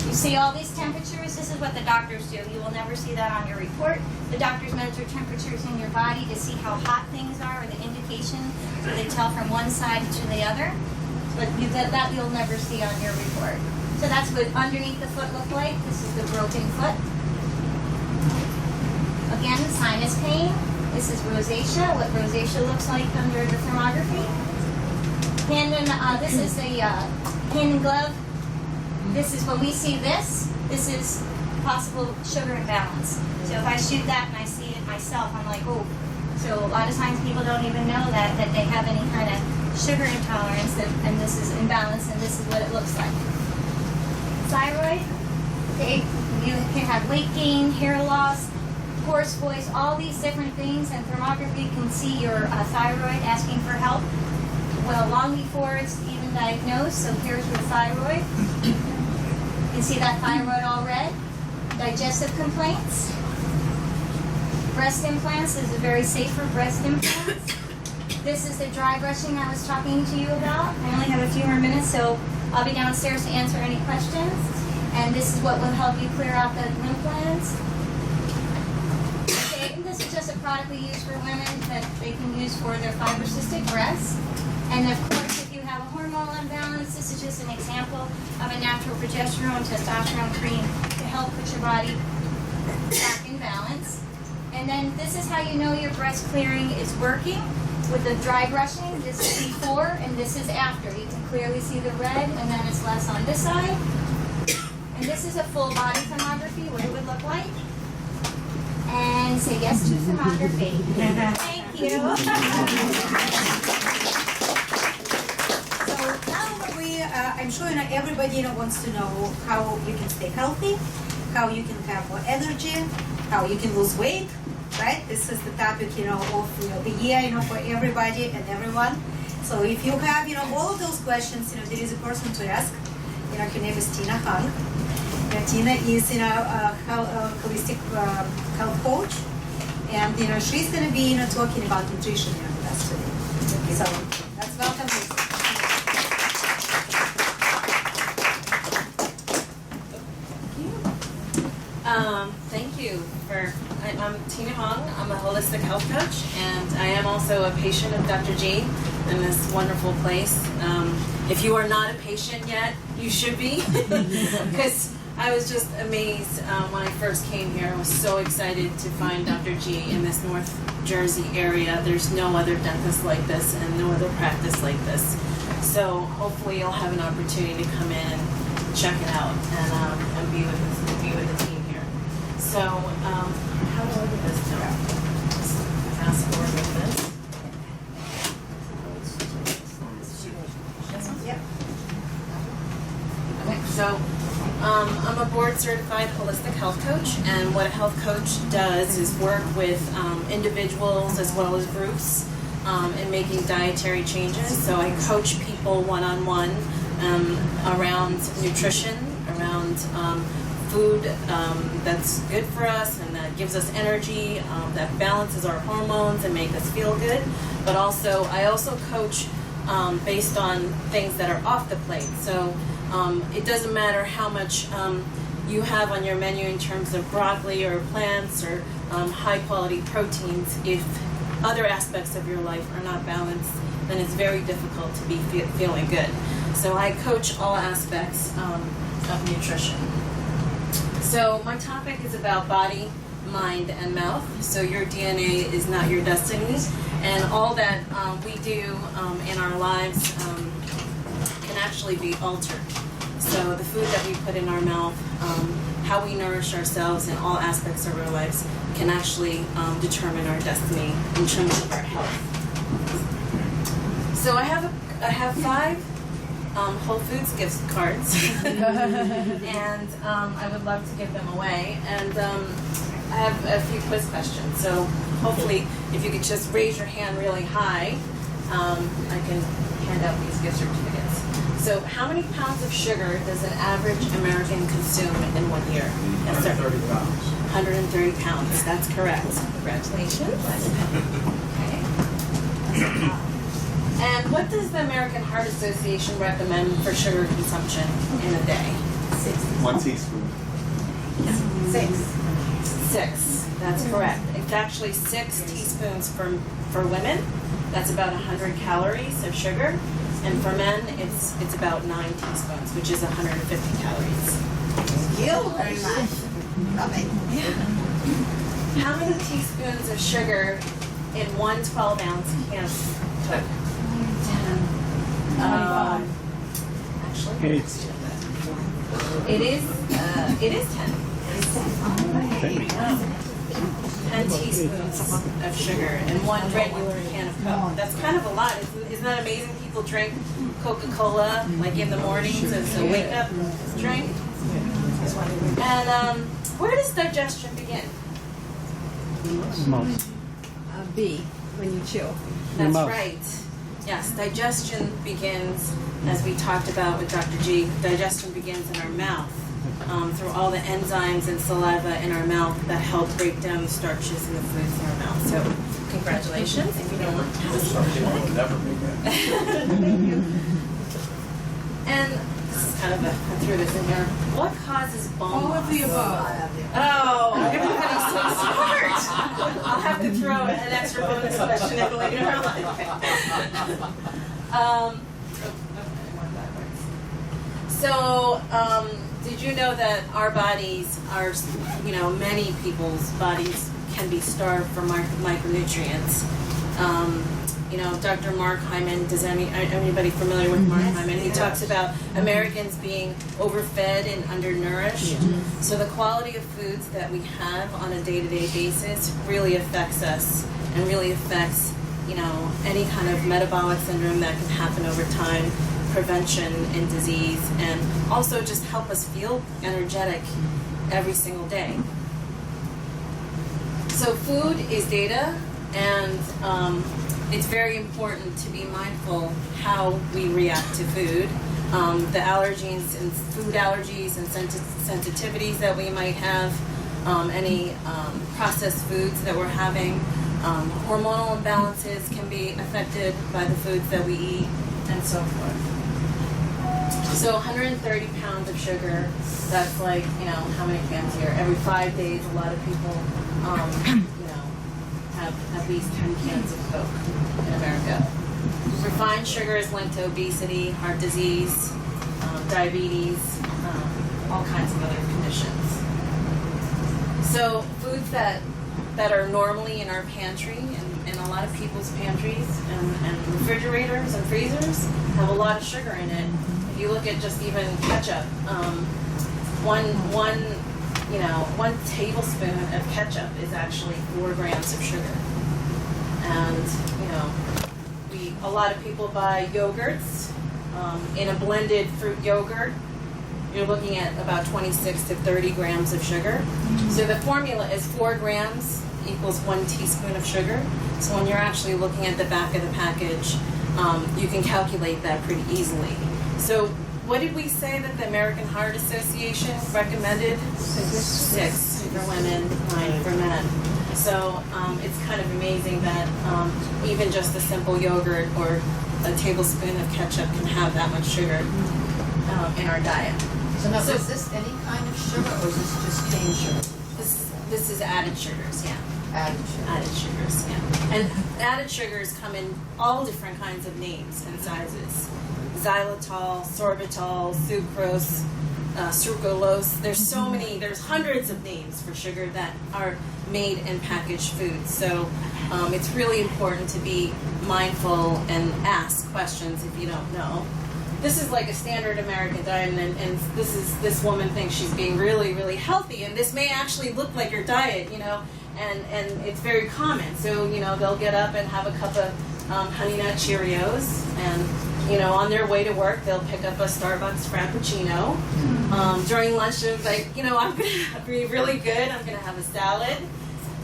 You see all these temperatures. This is what the doctors do. You will never see that on your report. The doctors measure temperatures in your body to see how hot things are, or the indication, so they tell from one side to the other. But that you'll never see on your report. So that's what underneath the foot look like. This is the broken foot. Again, sinus pain. This is rosacea, what rosacea looks like under the thermography. This is the hand and glove. This is when we see this is possible sugar imbalance. So if I shoot that and I see it myself, I'm like, oh. So a lot of times people don't even know that they have any kind of sugar intolerance, and this is imbalance, and this is what it looks like. Thyroid, okay, you can have weight gain, hair loss, hoarse voice, all these different things, and thermography can see your thyroid asking for help. Well, long before it's even diagnosed, so here's your thyroid. You see that thyroid all red? Digestive complaints. Breast implants. This is very safe for breast implants. This is the dry brushing I was talking to you about. I only have a few more minutes, so I'll be downstairs to answer any questions. And this is what will help you clear out the lymph glands. Okay, and this is just a product we use for women that they can use for their fibrocystic breasts. And of course, if you have a hormonal imbalance, this is just an example of a natural progesterone, testosterone cream to help put your body back in balance. And then this is how you know your breast clearing is working. With the dry brushing, this is before and this is after. You can clearly see the red and then it's less on this side. And this is a full body thermography, what it would look like. And say yes to thermography. Thank you. So now I'm sure everybody wants to know how you can stay healthy, how you can have more energy, how you can lose weight. Right? This is the topic, of the year, for everybody and everyone. So if you have, all of those questions, there is a person to ask. Her name is Tina Hung. Tina is, a holistic health coach, and she's going to be, talking about nutrition with us today. So let's welcome Lisa. Thank you. I'm Tina Hong. I'm a holistic health coach, and I am also a patient of Dr. G in this wonderful place. If you are not a patient yet, you should be, because I was just amazed when I first came here. I was so excited to find Dr. G in this North Jersey area. There's no other dentist like this and no other practice like this. So hopefully you'll have an opportunity to come in and check it out and be with the team. So, how do I do this now? Fast forward with this. Yep. Okay, so I'm a board certified holistic health coach, and what a health coach does is work with individuals as well as groups in making dietary changes. So I coach people one-on-one around nutrition, around food that's good for us and that gives us energy, that balances our hormones and make us feel good. But also, I also coach based on things that are off the plate. So it doesn't matter how much you have on your menu in terms of broccoli or plants or high quality proteins. If other aspects of your life are not balanced, then it's very difficult to be feeling good. So I coach all aspects of nutrition. So my topic is about body, mind, and mouth. So your DNA is not your destiny, and all that we do in our lives can actually be altered. So the food that we put in our mouth, how we nourish ourselves in all aspects of our lives can actually determine our destiny in terms of our health. So I have 5 Whole Foods gift cards, and I would love to give them away. And I have a few quiz questions. So hopefully, if you could just raise your hand really high, I can hand out these gift certificates. So how many pounds of sugar does an average American consume in 1 year? 130 pounds. 130 pounds. That's correct. Congratulations. Okay. And what does the American Heart Association recommend for sugar consumption in a day? 1 teaspoon. 6. That's correct. It's actually 6 teaspoons for women. That's about 100 calories of sugar. And for men, it's about 9 teaspoons, which is 150 calories. Thank you very much. Love it. Yeah. How many teaspoons of sugar in one 12-ounce can of Coke? 10. Actually, it is 10. 10 teaspoons of sugar in one regular can of Coke. That's kind of a lot. Isn't that amazing? People drink Coca-Cola like in the mornings as a wake-up drink. And where does digestion begin? B, when you chew. That's right. Yes, digestion begins, as we talked about with Dr. G, digestion begins in our mouth. through all the enzymes and saliva in our mouth that help break down the starches in the foods in our mouth. So congratulations if you don't want to have a solution. And this is kind of I threw this in here. What causes bone All of the loss? above. Oh, everybody's so smart. I'll have to throw an extra bonus question in later. Did you know that our bodies are, many people's bodies can be starved for micronutrients? Dr. Mark Hyman, anybody familiar with Mark Hyman? He talks about Americans being overfed and undernourished. So the quality of foods that we have on a day-to-day basis really affects us and really affects, any kind of metabolic syndrome that can happen over time, prevention in disease, and also just help us feel energetic every single day. So food is data, and it's very important to be mindful how we react to food. The allergens and food allergies and sensitivities that we might have, any processed foods that we're having, hormonal imbalances can be affected by the foods that we eat, and so forth. So 130 pounds of sugar, that's like, how many cans here? Every 5 days, a lot of people, have at least 10 cans of Coke in America. Refined sugar is linked to obesity, heart disease, diabetes, all kinds of other conditions. So foods that are normally in our pantry and a lot of people's pantries and refrigerators and freezers have a lot of sugar in it. If you look at just even ketchup, one tablespoon of ketchup is actually 4 grams of sugar. And, a lot of people buy yogurts. In a blended fruit yogurt, you're looking at about 26 to 30 grams of sugar. So the formula is 4 grams equals 1 teaspoon of sugar. So when you're actually looking at the back of the package, you can calculate that pretty easily. So what did we say that the American Heart Association recommended? 6 for women, 9 for men. So it's kind of amazing that even just a simple yogurt or a tablespoon of ketchup can have that much sugar in our diet. So now, is this any kind of sugar, or is this just cane sugar? This is added sugars, yeah. Added sugar. Added sugars, yeah. And added sugars come in all different kinds of names and sizes. Xylitol, sorbitol, sucrose, sucralose. There's so many, there's hundreds of names for sugar that are made in packaged foods. So it's really important to be mindful and ask questions if you don't know. This is like a standard American diet, and this woman thinks she's being really, really healthy, and this may actually look like her diet, and it's very common. So, they'll get up and have a cup of Honey Nut Cheerios, and, on their way to work, they'll pick up a Starbucks Frappuccino. During lunch, they're like, I'm going to be really good. I'm going to have a salad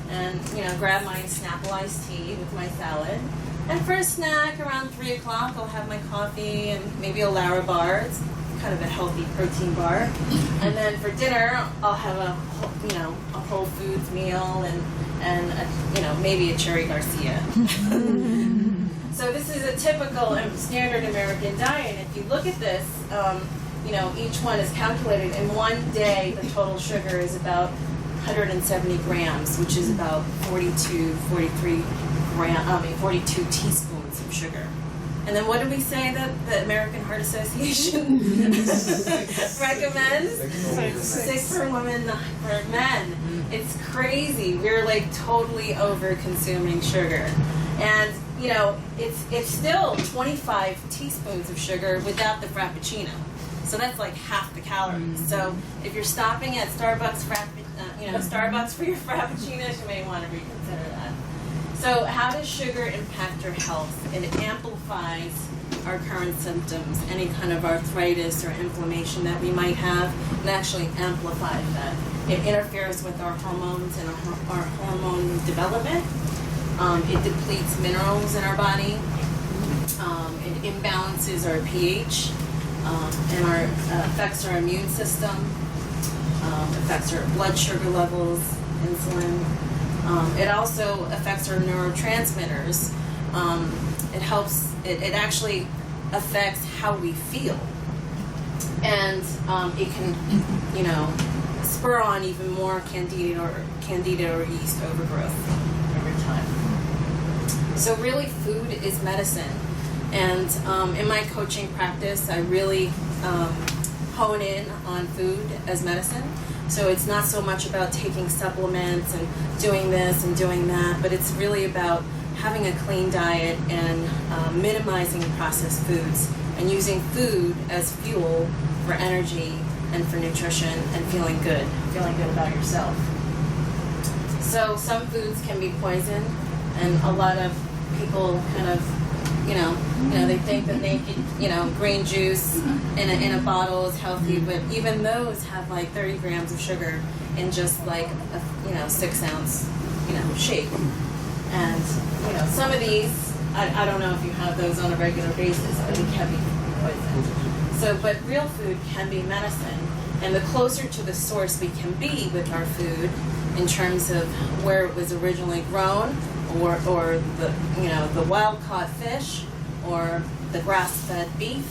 and, grab my Snapple iced tea with my salad. And for a snack, around 3 o'clock, I'll have my coffee and maybe a Larabar. It's kind of a healthy protein bar. And then for dinner, I'll have a Whole Foods meal and maybe a Cherry Garcia. So this is a typical and standard American diet. And if you look at this, each one is calculated. In one day, the total sugar is about 170 grams, which is about 42 teaspoons of sugar. And then what did we say that the American Heart Association recommends? 6 for women, 9 for men. It's crazy. We're like totally over consuming sugar. And it's still 25 teaspoons of sugar without the Frappuccino. So that's like half the calories. So if you're stopping at Starbucks Starbucks for your Frappuccinos, you may want to reconsider that. So how does sugar impact your health? It amplifies our current symptoms, any kind of arthritis or inflammation that we might have, and actually amplifies that. It interferes with our hormones and our hormone development. It depletes minerals in our body. It imbalances our pH and affects our immune system. affects our blood sugar levels, insulin. It also affects our neurotransmitters. It helps, it actually affects how we feel. And it can, you know, spur on even more candida or yeast overgrowth over time. So really, food is medicine. And in my coaching practice, I really hone in on food as medicine. So it's not so much about taking supplements and doing this and doing that, but it's really about having a clean diet and minimizing processed foods and using food as fuel for energy and for nutrition and feeling good about yourself. So some foods can be poison, and a lot of people kind of, you know, they think that naked, green juice in a bottle is healthy, but even those have like 30 grams of sugar in just like a 6 ounce, shake. And some of these, I don't know if you have those on a regular basis, but it can be poison. So, but real food can be medicine, and the closer to the source we can be with our food, in terms of where it was originally grown, or the wild caught fish, or the grass-fed beef,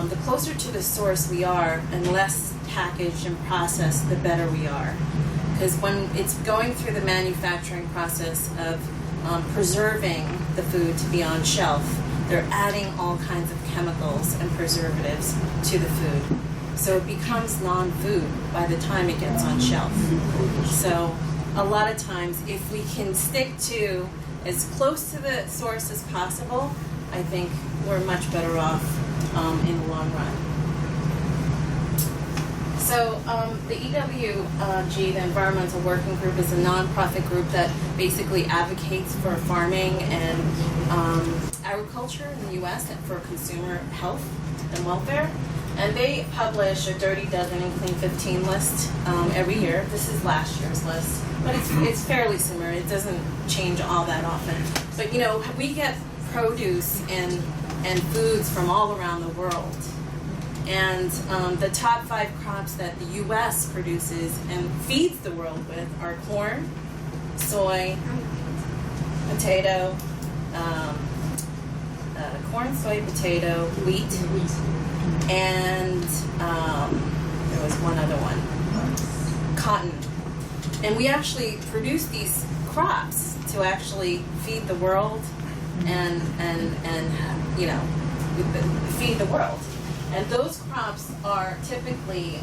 the closer to the source we are, and less packaged and processed, the better we are. Because when it's going through the manufacturing process of preserving the food to be on shelf, they're adding all kinds of chemicals and preservatives to the food. So it becomes non-food by the time it gets on shelf. So a lot of times, if we can stick to as close to the source as possible, I think we're much better off in the long run. So the EWG, the Environmental Working Group, is a nonprofit group that basically advocates for farming and agriculture in the U.S. and for consumer health and welfare. And they publish a Dirty Dozen and Clean 15 list every year. This is last year's list, but it's fairly similar. It doesn't change all that often. But we get produce and foods from all around the world. And the top 5 crops that the U.S. produces and feeds the world with are corn, soy, potato, wheat, and there was one other one, cotton. And we actually produce these crops to actually feed the world and feed the world. And those crops are typically,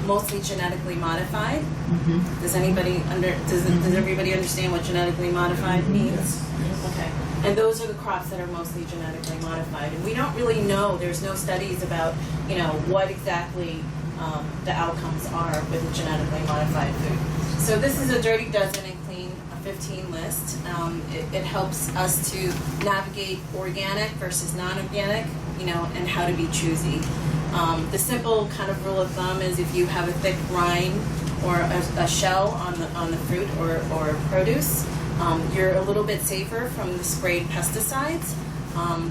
mostly genetically modified. Mm-hmm. Does everybody understand what genetically modified means? Okay. And those are the crops that are mostly genetically modified. And we don't really know, there's no studies about, what exactly the outcomes are with a genetically modified food. So this is a Dirty Dozen and Clean 15 list. It helps us to navigate organic versus non-organic, and how to be choosy. The simple kind of rule of thumb is if you have a thick rind or a shell on the fruit or produce, you're a little bit safer from the sprayed pesticides.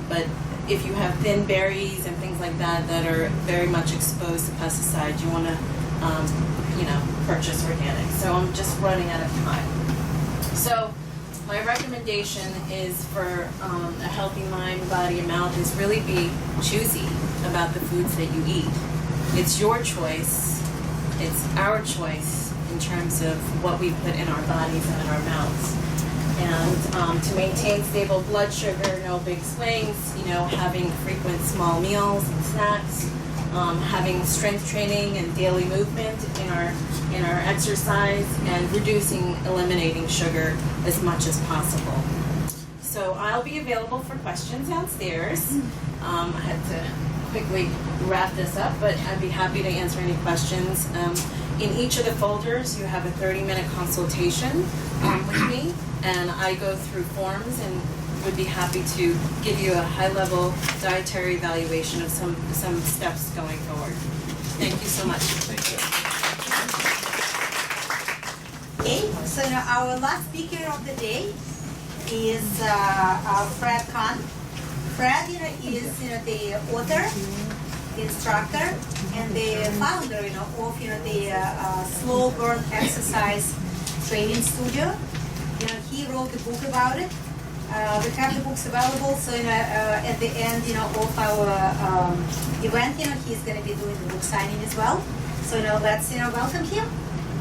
But if you have thin berries and things like that that are very much exposed to pesticides, you want to, purchase organic. So I'm just running out of time. So my recommendation is for a healthy mind, body, and mouth is really be choosy about the foods that you eat. It's your choice. It's our choice in terms of what we put in our bodies and in our mouths. And to maintain stable blood sugar, no big swings, having frequent small meals and snacks, having strength training and daily movement in our exercise, and eliminating sugar as much as possible. So I'll be available for questions downstairs. I had to quickly wrap this up, but I'd be happy to answer any questions. In each of the folders, you have a 30-minute consultation with me, and I go through forms and would be happy to give you a high-level dietary evaluation of some steps going forward. Thank you so much. Thank you. Okay, so our last speaker of the day is Fred Kahn. Fred, is the author instructor and the founder, of the slow burn exercise training studio. He wrote a book about it. We have the books available, so at the end, of our event, he's going to be doing the book signing as well. So let's welcome him,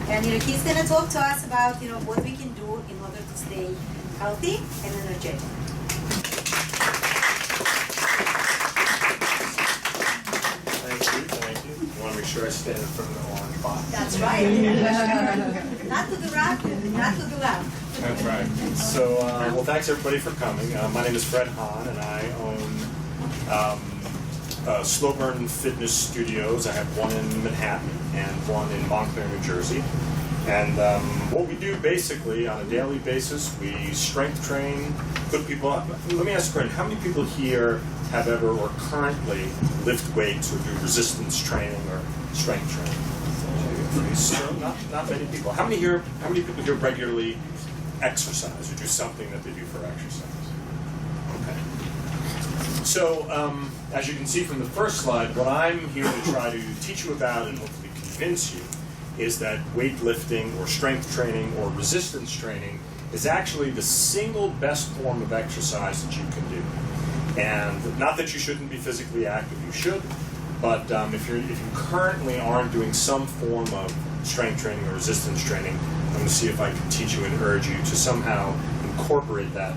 and he's going to talk to us about what we can do in order to stay healthy and energetic. Thank you. I want to make sure I stand in front of the orange box. That's right. Not to the right, not to the left. That's right. So, well, thanks everybody for coming. My name is Fred Hahn, and I own Slow Burn Fitness Studios. I have one in Manhattan and one in Montclair, New Jersey. And what we do basically on a daily basis, we strength train, put people up. Let me ask you, how many people here have ever or currently lift weights or do resistance training or strength training? So not many people. How many people here regularly exercise or do something that they do for exercise? Okay. So as you can see from the first slide, what I'm here to try to teach you about and hopefully convince you is that weightlifting or strength training or resistance training is actually the single best form of exercise that you can do. And not that you shouldn't be physically active, you should, but if you currently aren't doing some form of strength training or resistance training, I'm going to see if I can teach you and urge you to somehow incorporate that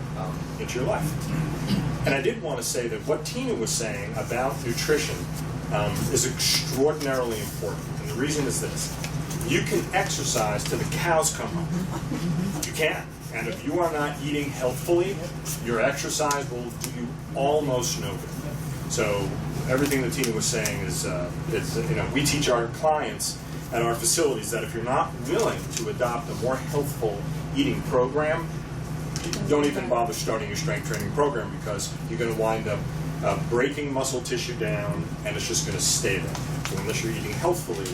into your life. And I did want to say that what Tina was saying about nutrition is extraordinarily important. And the reason is this. You can exercise till the cows come home. You can. And if you are not eating healthfully, your exercise will do you almost no good. So everything that Tina was saying is we teach our clients at our facilities that if you're not willing to adopt a more healthful eating program, don't even bother starting your strength training program because you're going to wind up breaking muscle tissue down and it's just going to stay there. So unless you're eating healthfully,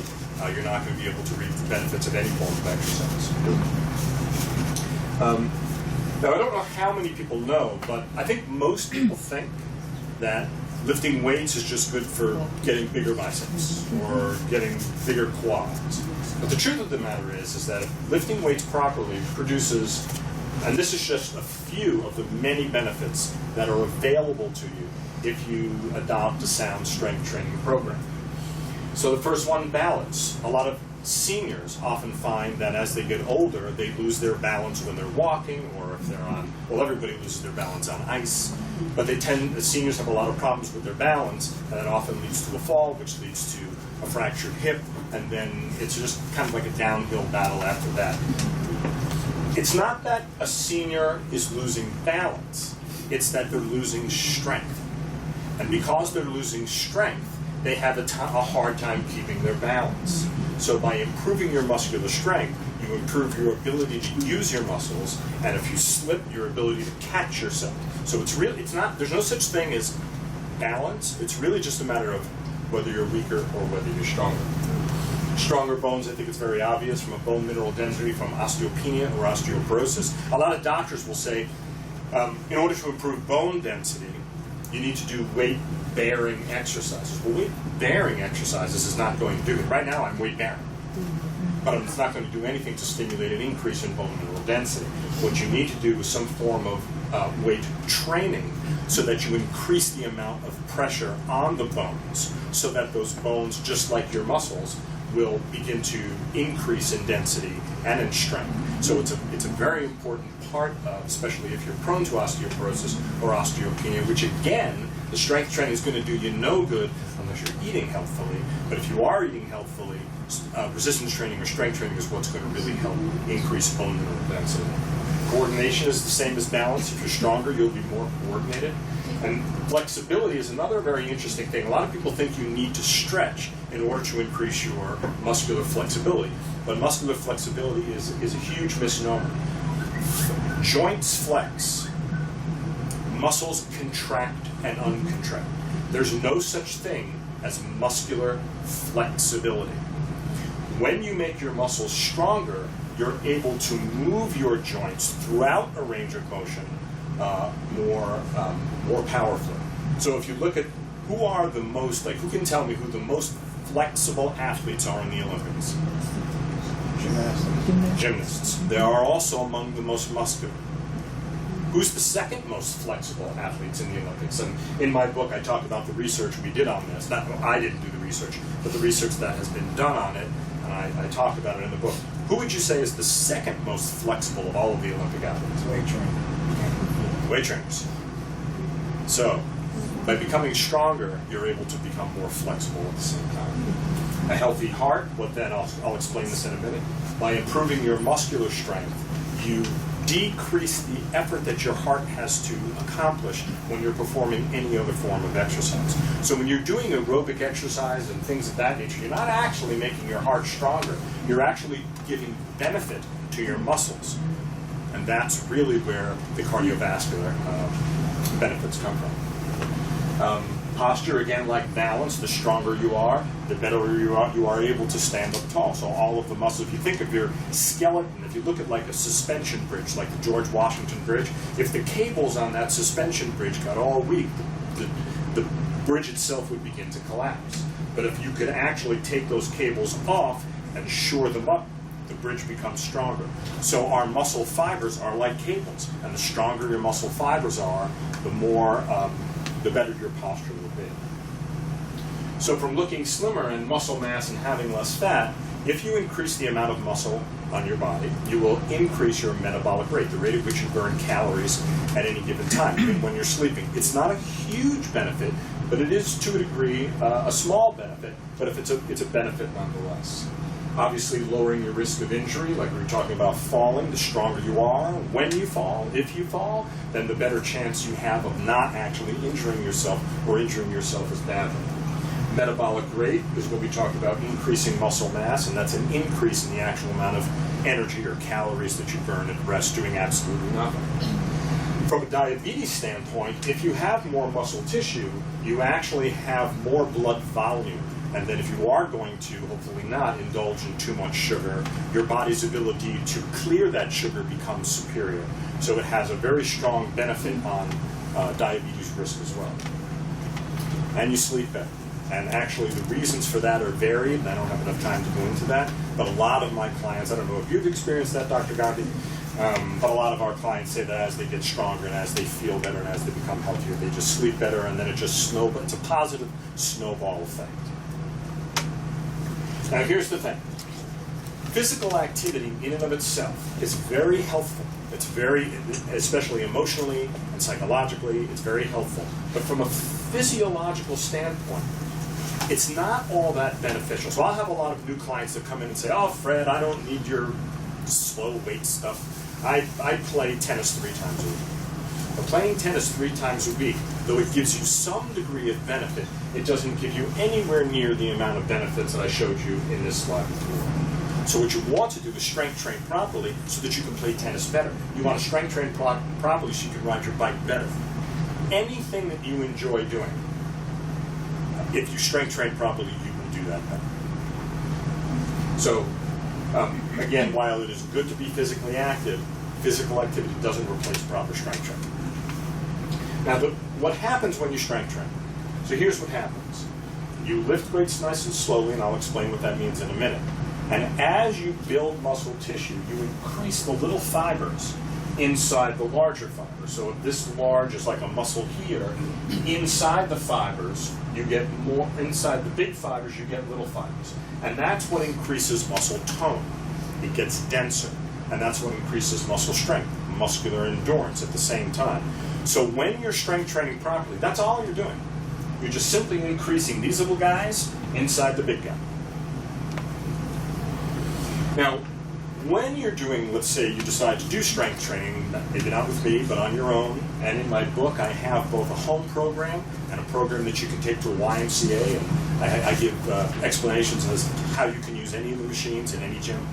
you're not going to be able to reap the benefits of any form of exercise. Now, I don't know how many people know, but I think most people think that lifting weights is just good for getting bigger biceps or getting bigger quads. But the truth of the matter is that if lifting weights properly produces, and this is just a few of the many benefits that are available to you if you adopt a sound strength training program. So the first one, balance. A lot of seniors often find that as they get older, they lose their balance when they're walking or if they're on, well, everybody loses their balance on ice, but seniors have a lot of problems with their balance, and that often leads to a fall, which leads to a fractured hip, and then it's just kind of like a downhill battle after that. It's not that a senior is losing balance, it's that they're losing strength. And because they're losing strength, they have a hard time keeping their balance. So by improving your muscular strength, you improve your ability to use your muscles, and if you slip, your ability to catch yourself. So there's no such thing as balance. It's really just a matter of whether you're weaker or whether you're stronger. Stronger bones, I think it's very obvious from a bone mineral density, from osteopenia or osteoporosis. A lot of doctors will say, in order to improve bone density, you need to do weight-bearing exercises. Well, weight-bearing exercises is not going to do it. Right now, I'm weight-bearing. But it's not going to do anything to stimulate an increase in bone mineral density. What you need to do is some form of weight training so that you increase the amount of pressure on the bones so that those bones, just like your muscles, will begin to increase in density and in strength. So it's a very important part of, especially if you're prone to osteoporosis or osteopenia, which again, the strength training is going to do you no good unless you're eating healthfully. But if you are eating healthfully, resistance training or strength training is what's going to really help increase bone mineral density. Coordination is the same as balance. If you're stronger, you'll be more coordinated. And flexibility is another very interesting thing. A lot of people think you need to stretch in order to increase your muscular flexibility. But muscular flexibility is a huge misnomer. Joints flex. Muscles contract and uncontract. There's no such thing as muscular flexibility. When you make your muscles stronger, you're able to move your joints throughout a range of motion more powerfully. So if you look at who are the most, like, who can tell me who the most flexible athletes are in the Olympics? Gymnasts. They are also among the most muscular. Who's the second most flexible athletes in the Olympics? And in my book, I talk about the research we did on this. Not, I didn't do the research, but the research that has been done on it, and I talk about it in the book. Who would you say is the second most flexible of all of the Olympic athletes? Weight training. Weight trainers. So, by becoming stronger, you're able to become more flexible at the same time. A healthy heart, what then? I'll explain this in a minute. By improving your muscular strength, you decrease the effort that your heart has to accomplish when you're performing any other form of exercise. So when you're doing aerobic exercise and things of that nature, you're not actually making your heart stronger. You're actually giving benefit to your muscles. And that's really where the cardiovascular benefits come from. Posture, again, like balance, the stronger you are, the better you are able to stand up tall. So all of the muscles, if you think of your skeleton, if you look at like a suspension bridge, like the George Washington Bridge, if the cables on that suspension bridge got all weak, the bridge itself would begin to collapse. But if you could actually take those cables off and shore them up, the bridge becomes stronger. So our muscle fibers are like cables, and the stronger your muscle fibers are, the better your posture will be. So from looking slimmer and muscle mass and having less fat, if you increase the amount of muscle on your body, you will increase your metabolic rate, the rate at which you burn calories at any given time, even when you're sleeping. It's not a huge benefit, but it is, to a degree, a small benefit, but if it's a benefit nonetheless. Obviously, lowering your risk of injury, like we were talking about falling, the stronger you are. When you fall, if you fall, then the better chance you have of not actually injuring yourself or injuring yourself as badly. Metabolic rate is what we talked about, increasing muscle mass, and that's an increase in the actual amount of energy or calories that you burn at rest doing absolutely nothing. From a diabetes standpoint, if you have more muscle tissue, you actually have more blood volume. And then if you are going to, hopefully not, indulge in too much sugar, your body's ability to clear that sugar becomes superior. So it has a very strong benefit on diabetes risk as well. And you sleep better. And actually the reasons for that are varied, and I don't have enough time to go into that, but a lot of my clients, I don't know if you've experienced that, Dr. Gandhi, but a lot of our clients say that as they get stronger and as they feel better and as they become healthier, they just sleep better, and then it just snowballs. It's a positive snowball effect. Now here's the thing. Physical activity in and of itself is very helpful. It's very, especially emotionally and psychologically, it's very helpful. But from a physiological standpoint, it's not all that beneficial. So I'll have a lot of new clients that come in and say, oh, Fred, I don't need your slow weight stuff. I play tennis 3 times a week. But playing tennis 3 times a week, though it gives you some degree of benefit, it doesn't give you anywhere near the amount of benefits that I showed you in this slide before. So what you want to do is strength train properly so that you can play tennis better. You want to strength train properly so you can ride your bike better. Anything that you enjoy doing, if you strength train properly, you will do that better. So, again, while it is good to be physically active, physical activity doesn't replace proper strength training. Now, what happens when you strength train? So here's what happens. You lift weights nice and slowly, and I'll explain what that means in a minute. And as you build muscle tissue, you increase the little fibers inside the larger fibers. So if this large is like a muscle here, inside the fibers, you get more, inside the big fibers, you get little fibers. And that's what increases muscle tone. It gets denser. And that's what increases muscle strength, muscular endurance at the same time. So when you're strength training properly, that's all you're doing. You're just simply increasing these little guys inside the big guy. Now, when you're doing, let's say you decide to do strength training, maybe not with me, but on your own, and in my book I have both a home program and a program that you can take to a YMCA, and I give explanations as to how you can use any of the machines in any gym.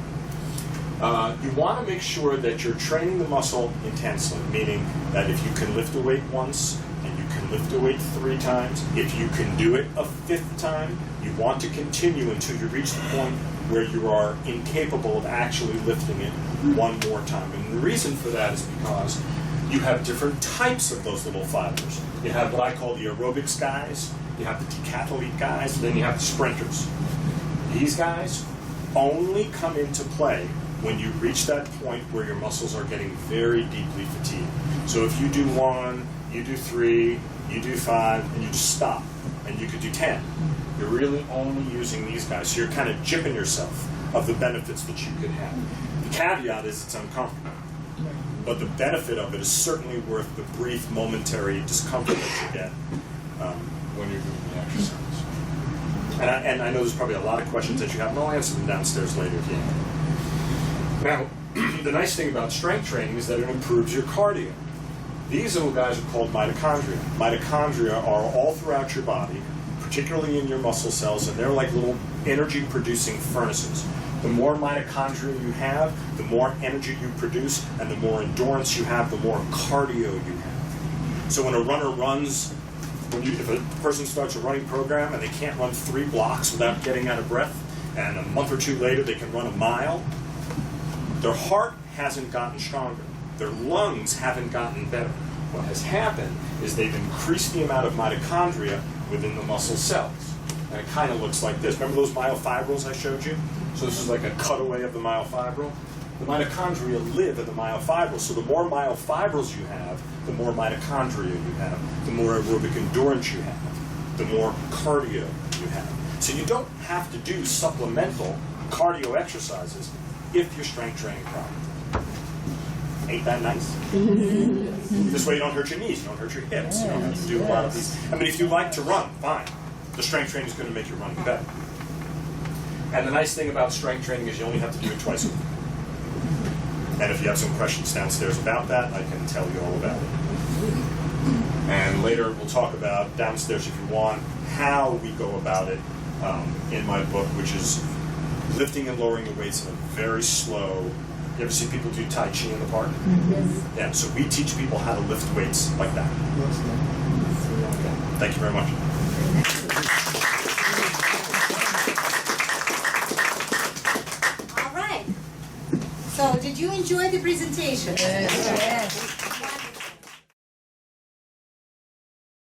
You want to make sure that you're training the muscle intensely, meaning that if you can lift a weight once, and you can lift a weight 3 times, if you can do it a 5th time, you want to continue until you reach the point where you are incapable of actually lifting it one more time. And the reason for that is because you have different types of those little fibers. You have what I call the aerobics guys, you have the decathlete guys, and then you have the sprinters. These guys only come into play when you reach that point where your muscles are getting very deeply fatigued. So if you do 1, you do 3, you do 5, and you just stop, and you could do 10. You're really only using these guys, so you're kind of gypping yourself of the benefits that you could have. The caveat is it's uncomfortable, but the benefit of it is certainly worth the brief momentary discomfort that you get when you're doing the exercise. And I know there's probably a lot of questions that you have, and I'll answer them downstairs later if you have. Now, the nice thing about strength training is that it improves your cardio. These little guys are called mitochondria. Mitochondria are all throughout your body, particularly in your muscle cells, and they're like little energy-producing furnaces. The more mitochondria you have, the more energy you produce, and the more endurance you have, the more cardio you have. So when a runner runs, if a person starts a running program and they can't run 3 blocks without getting out of breath, and a month or 2 later they can run a mile, their heart hasn't gotten stronger. Their lungs haven't gotten better. What has happened is they've increased the amount of mitochondria within the muscle cells. And it kind of looks like this. Remember those myofibrils I showed you? So this is like a cutaway of the myofibril. The mitochondria live in the myofibrils. So the more myofibrils you have, the more mitochondria you have, the more aerobic endurance you have, the more cardio you have. So you don't have to do supplemental cardio exercises if you're strength training properly. Ain't that nice? This way you don't hurt your knees, you don't hurt your hips, you don't have to do a lot of these. I mean, if you like to run, fine. The strength training is going to make your running better. And the nice thing about strength training is you only have to do it twice a week. And if you have some questions downstairs about that, I can tell you all about it. And later we'll talk about, downstairs if you want, how we go about it in my book, which is lifting and lowering the weights in a very slow. You ever see people do Tai Chi in the park? Yes. Yeah, so we teach people how to lift weights like that. Thank you very much. All right. So, did you enjoy the presentation? Yes.